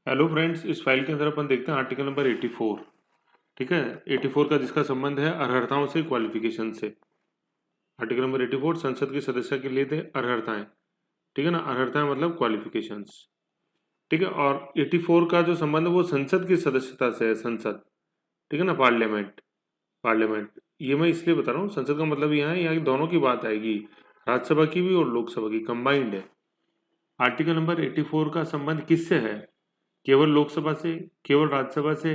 Hello friends, इस file के अंदर अपन देखते हैं आर्टिकल नंबर 84। ठीक है, 84 का जिसका संबंध है अर्हताओं से क्वालिफिकेशन से। आर्टिकल नंबर 84 संसद के सदस्य के लिए थे अर्हताएं। ठीक है ना, अर्हताएं मतलब क्वालिफिकेशंस। ठीक है, और 84 का जो संबंध है वो संसद की सदस्यता से है। संसद, ठीक है ना, पार्लियामेंट। पार्लियामेंट ये मैं इसलिए बता रहा हूँ, संसद का मतलब यहाँ दोनों की बात आएगी, राज्यसभा की भी और लोकसभा की, कंबाइंड है। आर्टिकल नंबर 84 का संबंध किससे है? केवल लोकसभा से, केवल राज्यसभा से,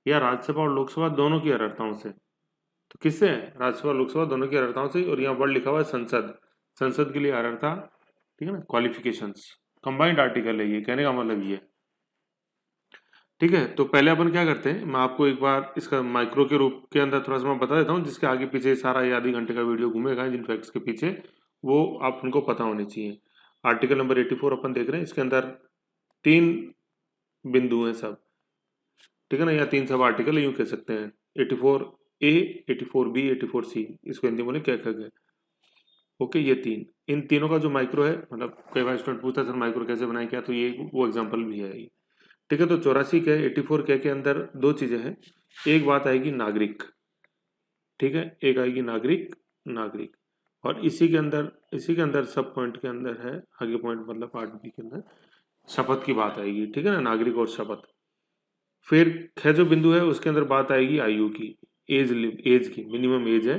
या राज्यसभा और लोकसभा दोनों की अर्हताओं से? तो किससे है? राज्यसभा लोकसभा दोनों की अर्हताओं से। और यहाँ वर्ड लिखा हुआ है संसद, संसद के लिए अर्हता। ठीक है ना, क्वालिफिकेशंस। कंबाइंड आर्टिकल है ये, कहने का मतलब ये। ठीक है, तो पहले अपन क्या करते हैं, मैं आपको एक बार इसका माइक्रो के रूप के अंदर थोड़ा सा मैं बता देता हूँ, जिसके आगे पीछे सारा ये आधे घंटे का वीडियो घूमेगा जिन फैक्ट्स के पीछे, वो आप उनको पता होने चाहिए। आर्टिकल नंबर 84 अपन देख रहे हैं, इसके अंदर 3 बिंदु हैं सब। ठीक है ना, या 3 सब आर्टिकल यूं कह सकते हैं, 84A, 84B, 84C, इसको हिंदी में क्या कह गए। ओके, ये 3, इन तीनों का जो माइक्रो है, मतलब कई बार स्टूडेंट पूछता है सर माइक्रो कैसे बनाए, क्या, तो ये वो एग्जांपल भी है ये। ठीक है, तो 84 के 84 के अंदर 2 चीजें हैं। एक बात आएगी नागरिक। ठीक है, एक आएगी नागरिक, नागरिक। और इसी के अंदर सब पॉइंट के अंदर है, आगे पॉइंट मतलब पार्ट बी के अंदर शपथ की बात आएगी। ठीक है ना, नागरिक और शपथ। फिर खै जो बिंदु है उसके अंदर बात आएगी आयु की, एज की, मिनिमम एज है।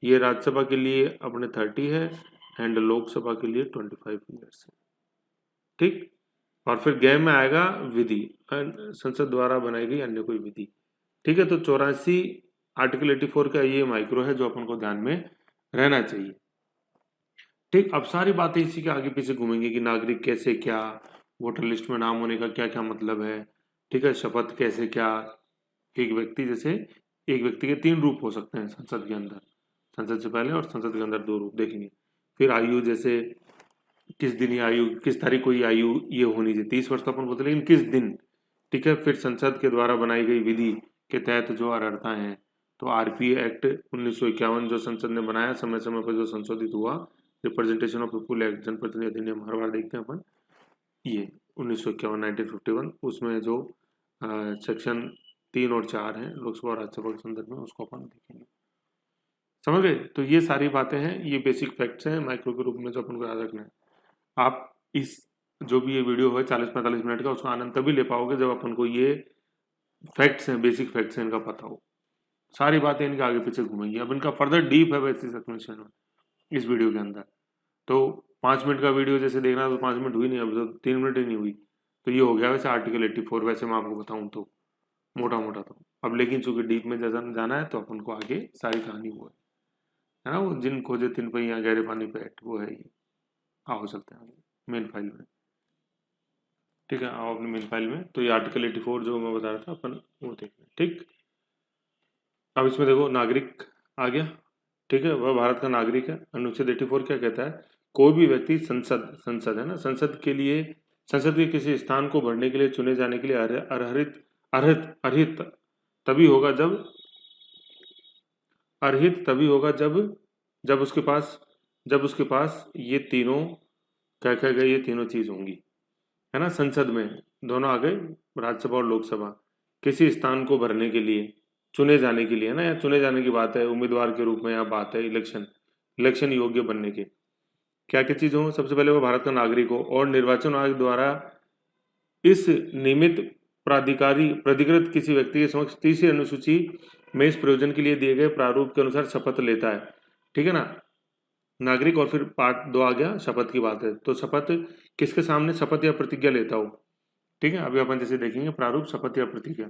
ये राज्यसभा के लिए अपने 30 है, एंड लोकसभा के लिए 25 ईयर्स है। ठीक, और फिर गैम में आएगा विधि, संसद द्वारा बनाई गई अन्य कोई विधि। ठीक है, तो 84 आर्टिकल 84 का ये माइक्रो है जो अपन को ध्यान में रहना चाहिए। ठीक, अब सारी बातें इसी के आगे पीछे घूमेंगी कि नागरिक कैसे, क्या वोटर लिस्ट में नाम होने का क्या क्या मतलब है। ठीक है, शपथ कैसे, क्या, एक व्यक्ति जैसे, एक व्यक्ति के 3 रूप हो सकते हैं संसद के अंदर, संसद से पहले और संसद के अंदर 2 रूप देखेंगे। फिर आयु, जैसे किस दिन ये आयु, किस तारीख को ये आयु ये होनी चाहिए, 30 वर्ष तो अपन बोलते हैं, लेकिन किस दिन। ठीक है, फिर संसद के द्वारा बनाई गई विधि के तहत जो अर्हता है, तो आरपी एक्ट 1951 जो संसद ने बनाया, समय समय पर जो संशोधित हुआ, रिप्रेजेंटेशन ऑफ पीपुल एक्ट, जनप्रतिनिधि अधिनियम हर बार देखते हैं अपन, ये 1951 1951, उसमें जो सेक्शन 3 और 4 हैं लोकसभा और राज्यसभा के संदर्भ में, उसको अपन देखेंगे। समझ गए? तो ये सारी बातें हैं, ये बेसिक फैक्ट्स हैं माइक्रो के रूप में जो अपन को याद रखना है। आप इस जो भी ये वीडियो है 40-45 मिनट का, उसका आनंद तभी ले पाओगे जब अपन को ये फैक्ट्स हैं, बेसिक फैक्ट्स हैं, इनका पता हो। सारी बातें इनके आगे पीछे घूमेंगी। अब इनका फर्दर डीप है वैसे एक्सप्लेनेशन में इस वीडियो के अंदर। तो 5 मिनट का वीडियो जैसे देखना, तो 5 मिनट हुई नहीं, अभी तो 3 मिनट ही नहीं हुई। तो ये हो गया वैसे आर्टिकल 84, वैसे मैं आपको बताऊं तो मोटा मोटा तो। अब लेकिन चूंकि डीप में जैसा जाना है तो अपन को आगे सारी कहानी वो है ना, वो जिन खोजे तिन पहिया गहरे पानी पे ऐठ, वो है ये। हो सकते हैं मेन फाइल में। ठीक है, आओ अपनी मेन फाइल में। तो ये आर्टिकल 84 जो मैं बता रहा था अपन, वो देख लें। ठीक, अब इसमें देखो नागरिक आ गया। ठीक है, वह भारत का नागरिक है। अनुच्छेद 84 क्या कहता है? कोई भी व्यक्ति संसद, संसद है ना, संसद के लिए, संसद के किसी स्थान को भरने के लिए चुने जाने के लिए अर्हित अर्हित अर्हित तभी होगा जब, अर्हित तभी होगा जब, जब उसके पास ये तीनों, क्या क्या गए, ये तीनों चीज होंगी। है ना, संसद में दोनों आ गए, राज्यसभा और लोकसभा, किसी स्थान को भरने के लिए, चुने जाने के लिए, है ना, या चुने जाने की बात है, उम्मीदवार के रूप में या बात है इलेक्शन, इलेक्शन योग्य बनने के, क्या क्या चीज हो? सबसे पहले वो भारत का नागरिक हो, और निर्वाचन आयोग द्वारा इस निमित्त प्राधिकारी प्राधिकृत किसी व्यक्ति के समक्ष तीसरी अनुसूची में इस प्रयोजन के लिए दिए गए प्रारूप के अनुसार शपथ लेता है। ठीक है ना, नागरिक, और फिर पार्ट 2 आ गया, शपथ की बात है। तो शपथ किसके सामने शपथ या प्रतिज्ञा लेता हो? ठीक है, अभी अपन जैसे देखेंगे प्रारूप, शपथ या प्रतिज्ञा।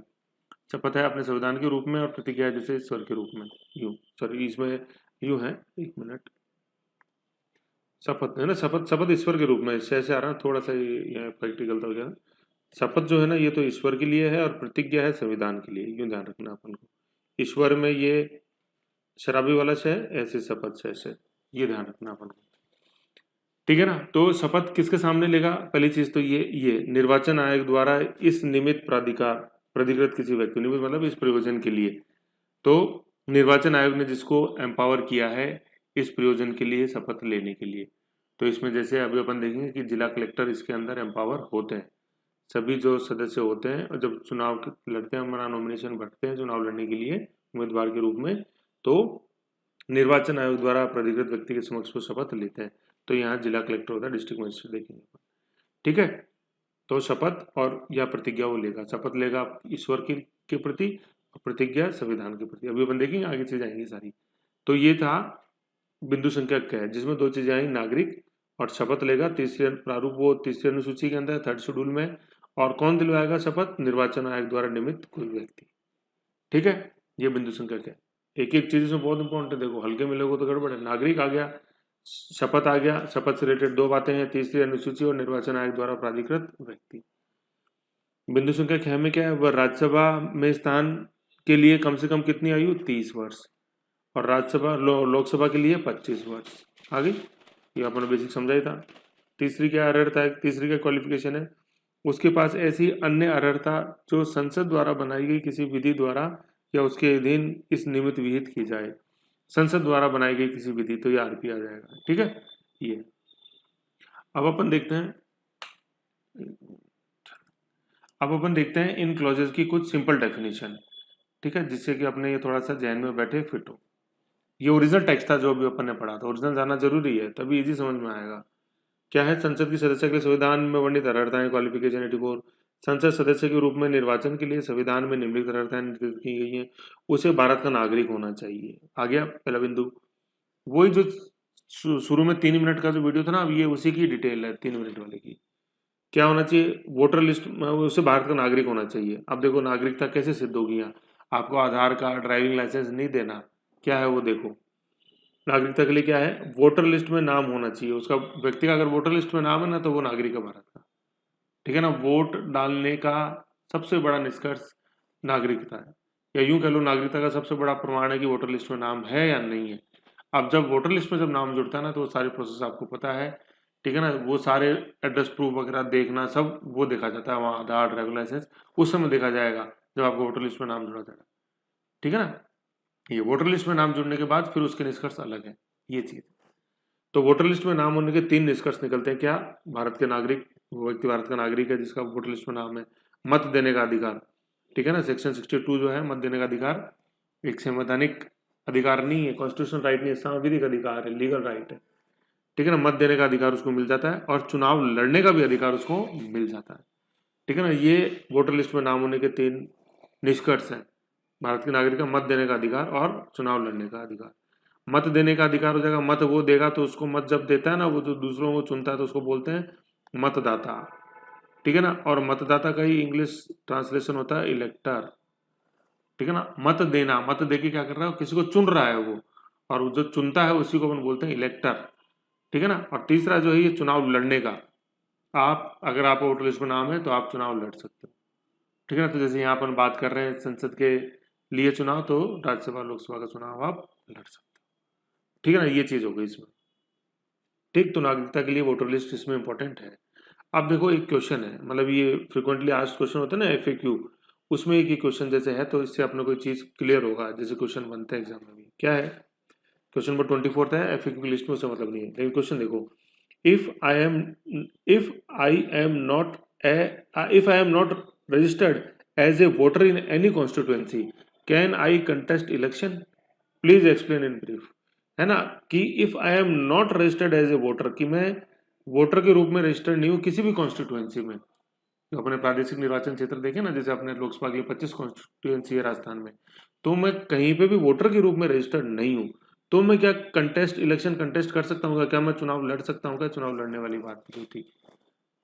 शपथ है अपने संविधान के रूप में, और प्रतिज्ञा है जैसे ईश्वर के रूप में। यूं, सॉरी, इसमें यूं है, 1 मिनट, शपथ है ना, शपथ, शपथ ईश्वर के रूप में, इससे ऐसे आ रहा है थोड़ा सा, ये प्रैक्टिकल तो हो गया। शपथ जो है ना, ये तो ईश्वर के लिए है, और प्रतिज्ञा है संविधान के लिए, यूं ध्यान रखना अपन को। ईश्वर में ये शराबी वाला से है, ऐसे शपथ से ऐसे, ये ध्यान रखना अपन को। ठीक है ना, तो शपथ किसके सामने लेगा? पहली चीज तो ये निर्वाचन आयोग द्वारा इस निमित्त प्राधिकार, प्राधिकृत किसी व्यक्ति, निमित्त मतलब इस प्रयोजन के लिए, तो निर्वाचन आयोग ने जिसको एम्पावर किया है इस प्रयोजन के लिए शपथ लेने के लिए। तो इसमें जैसे अभी अपन देखेंगे कि जिला कलेक्टर इसके अंदर एम्पावर होते हैं सभी जो सदस्य होते हैं और जब चुनाव लड़ते हैं, हमारा नॉमिनेशन भरते हैं चुनाव लड़ने के लिए उम्मीदवार के रूप में, तो निर्वाचन आयोग द्वारा प्राधिकृत व्यक्ति के समक्ष वो शपथ लेते हैं। तो यहाँ जिला कलेक्टर होता है, डिस्ट्रिक्ट मजिस्ट्रेट देखेंगे। ठीक है, तो शपथ और या प्रतिज्ञा वो लेगा, शपथ लेगा ईश्वर के प्रति, प्रतिज्ञा संविधान के प्रति। अभी अपन देखेंगे आगे चीजें आएंगी सारी। तो ये था बिंदु संख्या क है, जिसमें दो चीजें आई, नागरिक और शपथ लेगा। तीसरे प्रारूप वो तीसरी अनुसूची के अंदर 3rd शेड्यूल में। और कौन दिलवाएगा शपथ? निर्वाचन आयोग द्वारा नियमित कोई व्यक्ति। ठीक है, ये बिंदु संख्या क है। एक एक चीज इसमें बहुत इंपॉर्टेंट है, देखो हल्के में लोगों तो गड़बड़ है। नागरिक आ गया, शपथ आ गया, शपथ से रिलेटेड दो बातें हैं, तीसरी अनुसूची और निर्वाचन आयोग द्वारा प्राधिकृत व्यक्ति। बिंदु संख्या ख में क्या है? वह राज्यसभा में स्थान के लिए कम से कम कितनी आयु? 30 वर्ष, और राज्यसभा लोकसभा के लिए 25 वर्ष। आगे ये अपने बेसिक समझा ही था। तीसरी क्या अर्हता है? तीसरी क्या क्वालिफिकेशन है? उसके पास ऐसी अन्य अर्हता जो संसद द्वारा बनाई गई किसी विधि द्वारा या उसके अधीन इस निमित्त विहित की जाए। संसद द्वारा बनाई गई किसी विधि, तो ये आरपी आ जाएगा। ठीक है, ये अब अपन देखते हैं इन क्लॉजेस की कुछ सिंपल डेफिनेशन। ठीक है, जिससे कि अपने ये थोड़ा सा जहन में बैठे, फिट हो। ये ओरिजिनल टेक्स्ट था जो अभी अपन ने पढ़ा था, ओरिजिनल जाना जरूरी है, तभी इजी समझ में आएगा। क्या है? संसद की सदस्य के लिए संविधान में वर्णित अर्हताएं, क्वालिफिकेशन 84। संसद सदस्य के रूप में निर्वाचन के लिए संविधान में निम्नलिखित अर्हताएं निर्धारित की गई हैं। उसे भारत का नागरिक होना चाहिए। आ गया पहला बिंदु। वही जो शुरू में 3 मिनट का जो वीडियो था ना, अब ये उसी की डिटेल है 3 मिनट वाले की। क्या होना चाहिए? वोटर लिस्ट में उसे भारत का नागरिक होना चाहिए। अब देखो नागरिकता कैसे सिद्ध होगी। यहाँ आपको आधार कार्ड, ड्राइविंग लाइसेंस नहीं देना। क्या है वो देखो, नागरिकता के लिए क्या है? वोटर लिस्ट में नाम होना चाहिए उसका। व्यक्ति का अगर वोटर लिस्ट में नाम है ना, तो वो नागरिक है भारत का। ठीक है ना, वोट डालने का सबसे बड़ा निष्कर्ष नागरिकता है, या यूं कह लो नागरिकता का सबसे बड़ा प्रमाण है कि वोटर लिस्ट में नाम है या नहीं है। अब जब वोटर लिस्ट में जब नाम जुड़ता है ना, तो वो सारी प्रोसेस आपको पता है। ठीक है ना, वो सारे एड्रेस प्रूफ वगैरह देखना, सब वो देखा जाता है वहाँ, आधार, ड्राइविंग लाइसेंस उस समय देखा जाएगा जब आपको वोटर लिस्ट में नाम जुड़ा जाएगा। ठीक है ना, ये वोटर लिस्ट में नाम जुड़ने के बाद फिर उसके निष्कर्ष अलग है, ये चीज। तो वोटर लिस्ट में नाम होने के 3 निष्कर्ष निकलते हैं। क्या? भारत के नागरिक, वो व्यक्ति भारत का नागरिक है जिसका वोटर लिस्ट में नाम है। मत देने का अधिकार, ठीक है ना, सेक्शन 62 जो है मत देने का अधिकार एक संवैधानिक अधिकार नहीं है, कॉन्स्टिट्यूशनल राइट नहीं है, संवैधानिक अधिकार है, लीगल राइट है। ठीक है ना, मत देने का अधिकार उसको मिल जाता है, और चुनाव लड़ने का भी अधिकार उसको मिल जाता है। ठीक है ना, ये वोटर लिस्ट में नाम होने के 3 निष्कर्ष हैं। भारत के नागरिक का मत देने का अधिकार और चुनाव लड़ने का अधिकार। मत देने का अधिकार हो जाएगा, मत वो देगा तो उसको, मत जब देता है ना वो, जो दूसरों को चुनता है, तो उसको बोलते हैं मतदाता। ठीक है ना, और मतदाता का ही इंग्लिश ट्रांसलेशन होता है इलेक्टर। ठीक है ना, मत देना, मत देके क्या कर रहा है? किसी को चुन रहा है वो, और वो जो चुनता है उसी को अपन बोलते हैं इलेक्टर। ठीक है ना, और तीसरा जो है ये चुनाव लड़ने का। आप अगर आप वोटर लिस्ट में नाम है तो आप चुनाव लड़ सकते हो। ठीक है ना, तो जैसे यहाँ अपन बात कर रहे हैं संसद के लिए चुनाव, तो राज्यसभा लोकसभा का चुनाव आप लड़ सकते हो। ठीक है ना, ये चीज हो गई इसमें। ठीक, तो नागरिकता के लिए वोटर लिस्ट इसमें इंपॉर्टेंट है। अब देखो एक क्वेश्चन है, मतलब ये फ्रिक्वेंटली आस्क्ड क्वेश्चन होता है ना, एफएक्यू, उसमें एक ही क्वेश्चन जैसे है, तो इससे अपने कोई चीज क्लियर होगा, जैसे क्वेश्चन बनते हैं एग्जाम में भी। क्या है? क्वेश्चन नंबर 24 है, एफएक्यू की लिस्ट में उससे मतलब नहीं है, लेकिन क्वेश्चन देखो, if I am not if I am not registered as a voter in any constituency, can I contest election? Please explain in brief. है ना, कि if I am not registered as a voter, कि मैं voter के रूप में registered नहीं हूँ किसी भी कॉन्स्टिट्यूएंसी में। तो अपने प्रादेशिक निर्वाचन क्षेत्र देखे ना, जैसे अपने लोकसभा के लिए 25 कॉन्स्टिट्यूएंसी है राजस्थान में, तो मैं कहीं पे भी वोटर के रूप में रजिस्टर्ड नहीं हूँ, तो मैं क्या इलेक्शन कंटेस्ट कर सकता हूँ? क्या मैं चुनाव लड़ सकता हूँ? क्या चुनाव लड़ने वाली बात जो थी।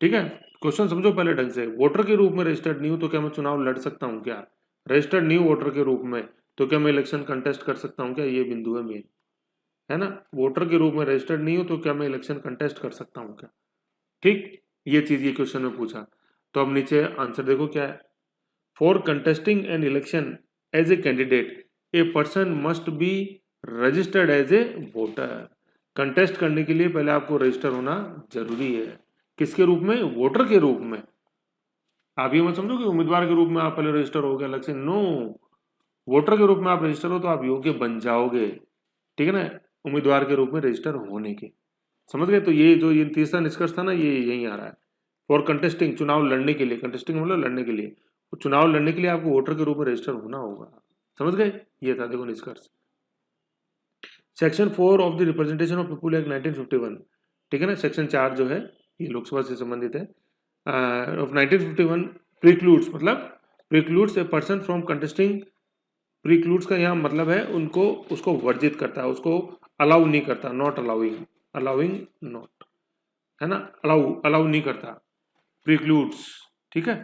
ठीक है, क्वेश्चन समझो पहले ढंग से। वोटर के रूप में रजिस्टर्ड नहीं हूँ तो क्या मैं चुनाव लड़ सकता हूँ? क्या रजिस्टर्ड नहीं हूँ वोटर के रूप में, तो क्या मैं इलेक्शन कंटेस्ट कर सकता हूँ? क्या ये बिंदु है मेन, है ना। वोटर के रूप में रजिस्टर्ड नहीं हूँ तो क्या मैं इलेक्शन कंटेस्ट कर सकता हूँ? क्या, ठीक, ये चीज ये क्वेश्चन में पूछा। तो अब नीचे आंसर देखो क्या है। For contesting an election as a candidate, a person must be registered as a voter. Contest करने के लिए पहले आपको रजिस्टर होना जरूरी है। किसके रूप में? वोटर के रूप में। आप ये मत समझो कि उम्मीदवार के रूप में आप पहले रजिस्टर हो गए अलग से, नो, वोटर के रूप में आप रजिस्टर हो तो आप योग्य बन जाओगे। ठीक है ना, उम्मीदवार के रूप में रजिस्टर होने के, समझ गए। तो ये जो ये तीसरा निष्कर्ष था ना, ये यही आ रहा है। फॉर कंटेस्टिंग, चुनाव लड़ने के लिए, कंटेस्टिंग मतलब लड़ने के लिए, तो चुनाव लड़ने के लिए आपको वोटर के रूप में रजिस्टर होना होगा। समझ गए? ये था देखो निष्कर्ष। Section 4 of the representation of people act 1951, ठीक है ना, सेक्शन 4 जो है ये लोकसभा से संबंधित है, ऑफ 1951 प्रिक्लूड्स, मतलब प्रिक्लूड्स ए पर्सन फ्रॉम कंटेस्टिंग, प्रिक्लूड्स का यहाँ मतलब है उनको, उसको वर्जित करता है, उसको अलाउ नहीं करता, नॉट अलाउइंग, अलाउइंग नॉट, है ना, अलाउ अलाउ नहीं करता, प्रिक्लूड्स, ठीक है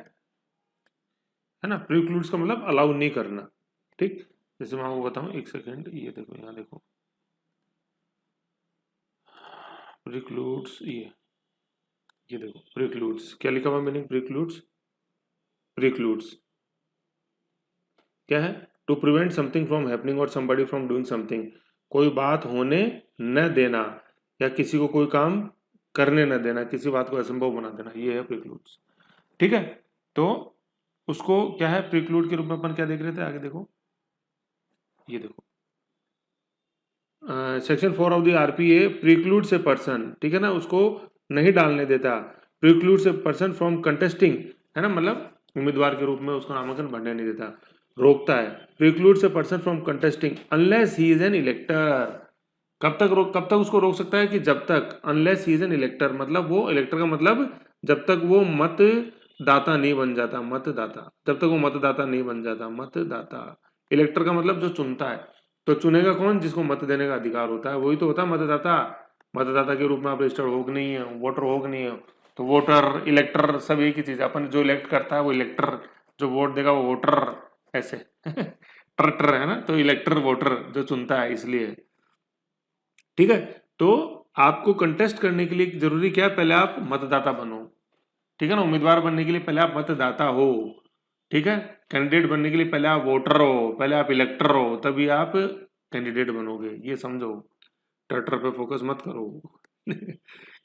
ना, प्रिक्लूड्स का मतलब अलाउ नहीं करना, ठीक। जैसे मैं आपको बताऊं, एक सेकेंड, ये देखो यहाँ देखो, प्रिक्लूड्स, ये देखो प्रिक्लूड्स क्या लिखा हुआ, मीनिंग प्रिक्लूड्स, प्रिक्लूड्स क्या है, to prevent something from happening और समबडी फ्रॉम डूइंग समथिंग, कोई बात होने न देना या किसी को कोई काम करने न देना, किसी बात को असंभव बना देना, ये है प्रिक्लूड्स, ठीक है। तो उसको क्या है, प्रिक्लूड के रूप में अपन क्या देख रहे थे, आगे देखो, ये देखो section 4 of the RPA precludes a person, ठीक है ना, उसको नहीं डालने देता, precludes a person from contesting, है ना, मतलब उम्मीदवार के रूप में उसको नामांकन भरने नहीं देता, रोकता है, precludes a person from contesting unless he is an elector, कब तक उसको रोक सकता है कि जब तक, unless he is an elector, मतलब वो इलेक्टर का मतलब जब तक वो मतदाता नहीं बन जाता, मतदाता, जब तक वो मतदाता नहीं बन जाता, मतदाता, इलेक्टर का मतलब जो चुनता है, तो चुनेगा कौन, जिसको मत देने का अधिकार होता है, वही तो होता है मतदाता, मतदाता के रूप में आप रजिस्टर्ड हो कि नहीं है, वोटर हो कि नहीं है, तो वोटर इलेक्टर सब एक ही चीज है, अपन जो इलेक्ट करता है वो इलेक्टर, जो वोट देगा वो वोटर, ऐसे ट्रटर है ना, तो इलेक्टर वोटर जो चुनता है, इसलिए, ठीक है। तो आपको कंटेस्ट करने के लिए जरूरी क्या है, पहले आप मतदाता बनो, ठीक है ना, उम्मीदवार बनने के लिए पहले आप मतदाता हो, ठीक है, कैंडिडेट बनने के लिए पहले आप वोटर हो, पहले आप इलेक्टर हो, तभी आप कैंडिडेट बनोगे, ये समझो, ट्रैक्टर पे फोकस मत करो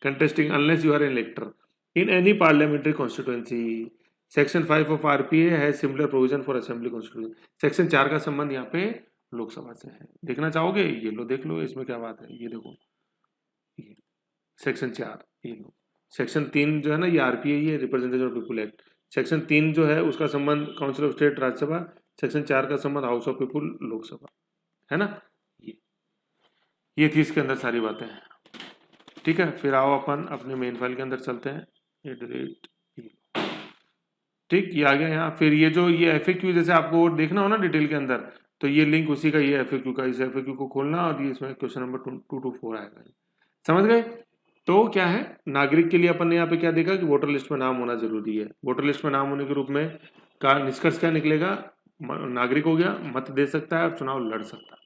contesting unless you are an elector in any parliamentary constituency, section 5 of RPA है similar provision for assembly constituency, section 4 का संबंध यहाँ पे लोकसभा से है, देखना चाहोगे, ये लो देख लो, इसमें क्या बात है, ये देखो, ये सेक्शन 4, ये लो, सेक्शन 3 जो है ना, ये आरपीए, ये representation of people act, section 3 जो है उसका संबंध council of state Rajya Sabha, section 4 का संबंध हाउस ऑफ पीपुल लोकसभा, है ना, ये थी इसके अंदर सारी बातें, ठीक है। फिर आओ अपन अपने मेन फाइल के अंदर चलते हैं, ये डिलीट, ठीक, ये आ गया यहाँ, फिर ये जो ये एफएक्यू जैसे आपको देखना हो ना डिटेल के अंदर, तो ये लिंक उसी का, ये एफएक्यू का, इस एफएक्यू को खोलना और ये इसमें क्वेश्चन नंबर 224 आएगा, समझ गए। तो क्या है, नागरिक के लिए अपन ने यहाँ पे क्या देखा कि वोटर लिस्ट में नाम होना जरूरी है, वोटर लिस्ट में नाम होने के रूप में का निष्कर्ष क्या निकलेगा, नागरिक हो गया, मत दे सकता है और चुनाव लड़ सकता है,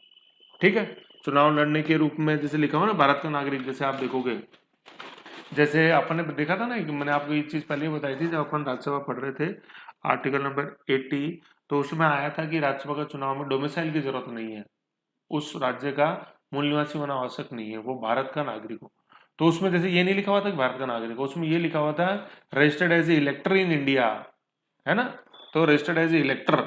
ठीक है। चुनाव लड़ने के रूप में जैसे लिखा हो ना भारत का नागरिक, जैसे आप देखोगे, जैसे अपन ने देखा था ना, मैंने आपको ये चीज पहले ही बताई थी जब अपन राज्यसभा पढ़ रहे थे, आर्टिकल नंबर 80, तो उसमें आया था कि राज्यसभा का चुनाव में डोमिसाइल की जरूरत नहीं है, उस राज्य का मूल निवासी होना आवश्यक नहीं है, वो भारत का नागरिक हो। तो उसमें जैसे ये नहीं लिखा हुआ था कि भारत का नागरिक हो, उसमें ये लिखा हुआ था registered as a elector in India, है ना, तो रजिस्टर्ड एज ए इलेक्टर,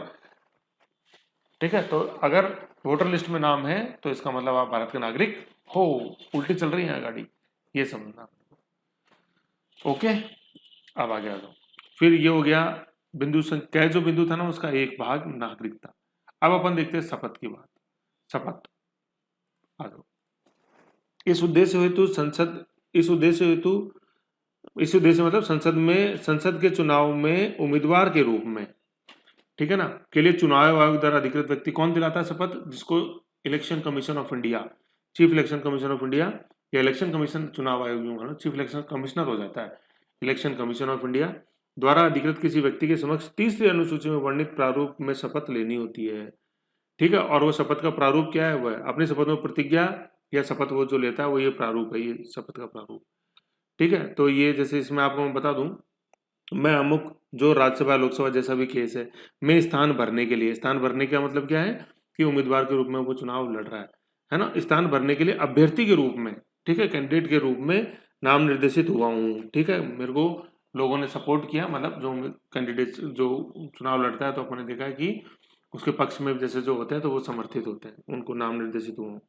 ठीक है। तो अगर वोटर लिस्ट में नाम है तो इसका मतलब आप भारत के नागरिक हो, उल्टी चल रही है गाड़ी, ये समझना, ओके। अब आगे आ जाओ, फिर ये हो गया बिंदु संख्या, जो बिंदु था ना उसका एक भाग नागरिकता। अब अपन देखते हैं शपथ की बात, शपथ आ जाओ। इस उद्देश्य हेतु संसद, इस उद्देश्य हेतु, इस उद्देश्य मतलब संसद में, संसद के चुनाव में उम्मीदवार के रूप में, ठीक है ना, के लिए चुनाव आयोग द्वारा अधिकृत व्यक्ति कौन दिलाता है शपथ, जिसको election commission of India, chief election commission of India, या इलेक्शन कमीशन, चुनाव आयोग चीफ इलेक्शन कमिश्नर हो जाता है, इलेक्शन कमीशन ऑफ इंडिया द्वारा अधिकृत किसी व्यक्ति के समक्ष तीसरी अनुसूची में वर्णित प्रारूप में शपथ लेनी होती है, ठीक है। और वो शपथ का प्रारूप क्या है, वह अपनी शपथ में प्रतिज्ञा या शपथ वो जो लेता है वो ये प्रारूप है, ये शपथ का प्रारूप, ठीक है। तो ये जैसे इसमें आपको मैं बता दूं, मैं अमुक जो राज्यसभा लोकसभा जैसा भी केस है, मैं स्थान भरने के लिए, स्थान भरने का मतलब क्या है कि उम्मीदवार के रूप में वो चुनाव लड़ रहा है ना, स्थान भरने के लिए अभ्यर्थी के रूप में, ठीक है, कैंडिडेट के रूप में नाम निर्देशित हुआ हूँ, ठीक है, मेरे को लोगों ने सपोर्ट किया, मतलब जो कैंडिडेट जो चुनाव लड़ता है तो अपने देखा है कि उसके पक्ष में जैसे जो होते हैं तो वो समर्थित होते हैं, उनको नाम निर्देशित हुआ हूँ,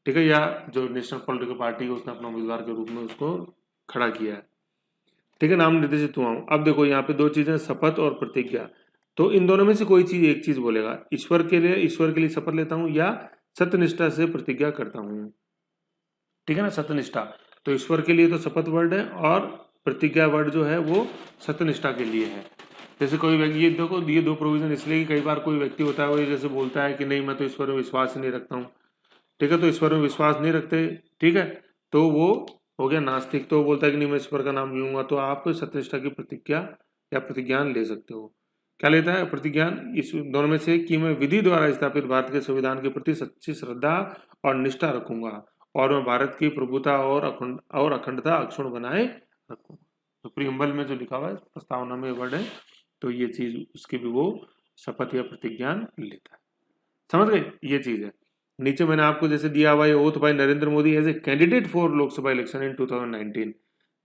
ठीक है, या जो नेशनल पॉलिटिकल पार्टी है उसने अपना उम्मीदवार के रूप में उसको खड़ा किया है, ठीक है, नाम निर्देशित हुआ हूँ। अब देखो यहाँ पे दो चीजें, शपथ और प्रतिज्ञा। तो इन दोनों में से कोई चीज एक चीज बोलेगा, ईश्वर के लिए शपथ लेता हूँ या सत्यनिष्ठा से प्रतिज्ञा करता हूँ। ठीक है ना, सत्यनिष्ठा। तो ईश्वर के लिए तो शपथ वर्ड है और प्रतिज्ञा वर्ड जो है वो सत्यनिष्ठा के लिए है। जैसे कोई व्यक्ति, ये देखो ये दो प्रोविजन इसलिए कि कई बार कोई व्यक्ति होता है वो जैसे बोलता है कि नहीं मैं तो ईश्वर में विश्वास ही नहीं रखता हूँ। ठीक है, तो ईश्वर में विश्वास नहीं रखते, ठीक है, तो वो हो गया नास्तिक। तो वो बोलता है कि नहीं मैं ईश्वर का नाम लूंगा, तो आप सत्यनिष्ठा की प्रतिज्ञा या प्रतिज्ञान ले सकते हो। क्या लेता है प्रतिज्ञान? इस दोनों में से कि मैं विधि द्वारा स्थापित भारत के संविधान के प्रति सच्ची श्रद्धा और निष्ठा रखूंगा और मैं भारत की प्रभुता और अखंडता अक्षुण्ण बनाए रखूंगा। तो प्रियम्बल में जो लिखा हुआ है, प्रस्तावना में वर्ड है, तो ये चीज उसकी भी वो शपथ या प्रतिज्ञान लेता है। समझ गए, ये चीज है। नीचे मैंने आपको जैसे दिया हुआ है, oath by Narendra Modi as a candidate for Lok Sabha election in 2019।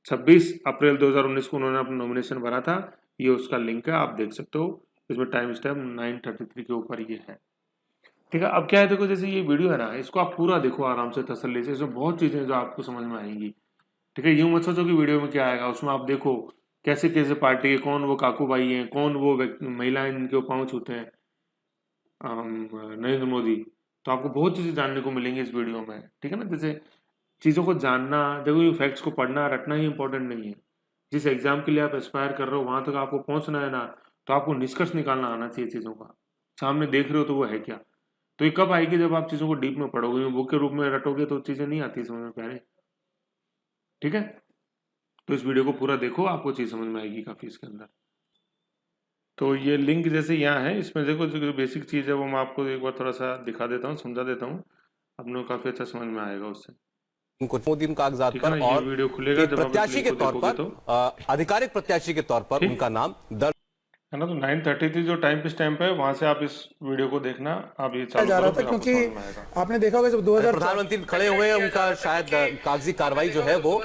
26 अप्रैल 2019 को उन्होंने अपना नॉमिनेशन भरा था। ये उसका लिंक है, आप देख सकते हो। इसमें टाइम स्टैम्प 9:33 के ऊपर ये है। ठीक है, अब क्या है, देखो जैसे ये वीडियो है ना, इसको आप पूरा देखो आराम से तसल्ली से। इसमें बहुत चीजें हैं जो आपको समझ में आएंगी। ठीक है, यूं मत सोचो कि वीडियो में क्या आएगा, उसमें आप देखो कैसे कैसे पार्टी है, कौन वो काकू भाई है, कौन वो महिलाएं जिनके पाँव छूते हैं नरेंद्र मोदी। तो आपको बहुत चीजें जानने को मिलेंगी इस वीडियो में। ठीक है ना, जैसे चीजों को जानना, देखो ये फैक्ट्स को पढ़ना रटना ही इंपॉर्टेंट नहीं है। जिस एग्जाम के लिए आप एस्पायर कर रहे हो वहां तक आपको पहुंचना है ना, तो आपको निष्कर्ष निकालना आना चाहिए चीजों का। सामने देख रहे हो तो वो है क्या। तो ये कब आएगी, जब आप चीजों को डीप में पढ़ोगे, बुक के रूप में रटोगे तो चीजें नहीं आती समझ में प्यारे। ठीक है, तो इस वीडियो को पूरा देखो, आपको चीज समझ में आएगी काफी इसके अंदर। तो ये लिंक जैसे यहाँ है, इसमें देखो जो बेसिक चीज है वो मैं आपको एक बार थोड़ा सा दिखा देता हूँ, समझा देता हूँ, अपने को काफी अच्छा समझ में आएगा उससे। उनको मोदी कागजात ठीक है पर ना, ये और वीडियो खुलेगा एक जब आप इस प्रत्याशी लिंक के को तौर देखोगे पर तो। आधिकारिक प्रत्याशी के तौर पर ठीक उनका नाम दर्ज है ना। तो 9:33 जो टाइम पे स्टैम्प है, वहां से आप इस वीडियो को देखना, आप ये चालू जा रहा करो था, फिर आपको क्योंकि समझ में आएगा। आपने देखा होगा जब 2004 प्रधानमंत्री खड़े हुए हैं, उनका शायद कागजी कार्रवाई जो है वो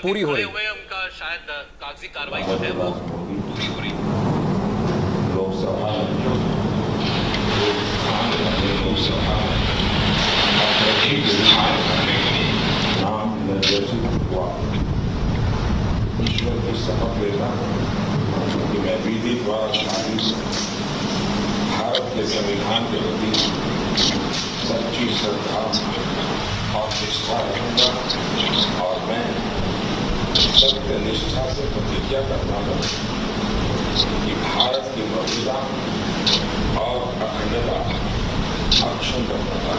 पूरी हो रही है। उनका शायद कागजी कार्रवाई जो है वो पूरी हो रही है। लोकसभा नाम निर्देशित हुआ। ईश्वर की शपथ लेता कि मैं विधि द्वारा स्थापित भारत के संविधान के प्रति सच्ची श्रद्धा और निष्ठा रखूंगा और मैं सत्य निष्ठा से प्रतिज्ञा करता हूँ कि भारत की प्रभुता और अखंडता अक्षुण्ण रखूंगा।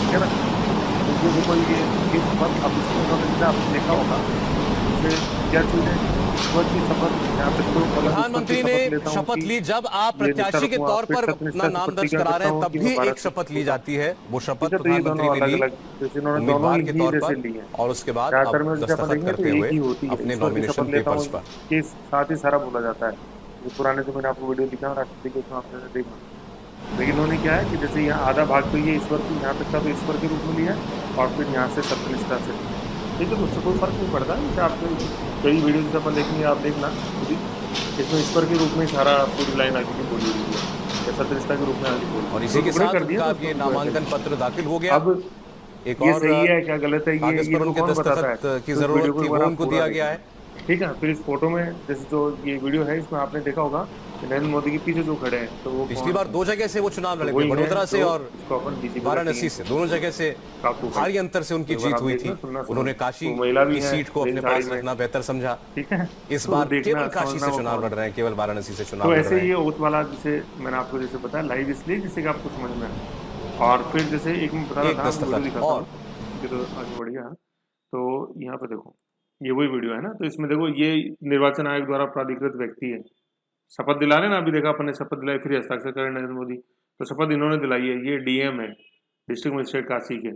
है ना। तो देखो ये शपथ अब इसमें उन्होंने आपने देखा होगा जैसे क्या चीज़ है, ईश्वर की शपथ यहाँ पे तो प्रधानमंत्री ने शपथ ली, जब आप प्रत्याशी के तौर पर अपना नाम दर्ज करा रहे हैं तब भी एक शपथ ली जाती है। वो शपथ प्रधानमंत्री ने ली उम्मीदवार के तौर पर और उसके बाद अब दस्तखत करते हुए अपने नॉमिनेशन पेपर्स पर। के साथ ही सारा बोला जाता है। ये पुराने जो मैंने आपको वीडियो दिखा राष्ट्रपति के उसमें आपने देखा, लेकिन उन्होंने क्या है कि जैसे यहाँ आधा भाग तो ये ईश्वर की यहाँ तक का तो ईश्वर के रूप में लिया और फिर यहाँ से सत्यनिष्ठा से। ठीक है, तो उससे कोई फर्क नहीं पड़ता। जैसे आपके कई वीडियो जैसे अपन देखेंगे, आप देखना इसमें ईश्वर के रूप में सारा पूरी लाइन आगे की बोली हुई है या सत्यनिष्ठा के रूप में आगे बोली। और इसी के साथ उनका ये नामांकन पत्र दाखिल हो गया। अब एक ये और सही है क्या गलत है, ये उनके कौन बताता है दस्तखत की तो जरूरत वीडियो थी, को वो उनको दिया गया है। ठीक है। फिर इस फोटो में जैसे जो ये वीडियो है इसमें आपने देखा होगा कि नरेंद्र मोदी के पीछे जो खड़े हैं तो वो पिछली बार दो जगह से वो चुनाव लड़े थे, वडोदरा से और वाराणसी से, दोनों जगह से भारी अंतर से उनकी जीत हुई थी। उन्होंने काशी की सीट को अपने पास रखना बेहतर समझा। ठीक है, इस बार केवल काशी से चुनाव लड़ रहे हैं, केवल वाराणसी से चुनाव तो लड़ ऐसे रहे ये हैं। ओथ वाला जैसे मैंने आपको जैसे बताया लाइव इसलिए जिससे कि आपको समझ में आए। और फिर जैसे एक मैं बता रहा था वीडियो दिखाता हूँ, तो आगे बढ़िया। तो यहाँ पे देखो ये वही वीडियो है ना, तो इसमें देखो ये निर्वाचन आयोग द्वारा प्राधिकृत व्यक्ति है, शपथ दिला रहे ना। अभी देखा अपन ने शपथ दिलाई, फिर हस्ताक्षर करें नरेंद्र मोदी, तो शपथ इन्होंने दिलाई है। ये डीएम है, डिस्ट्रिक्ट मजिस्ट्रेट काशी के,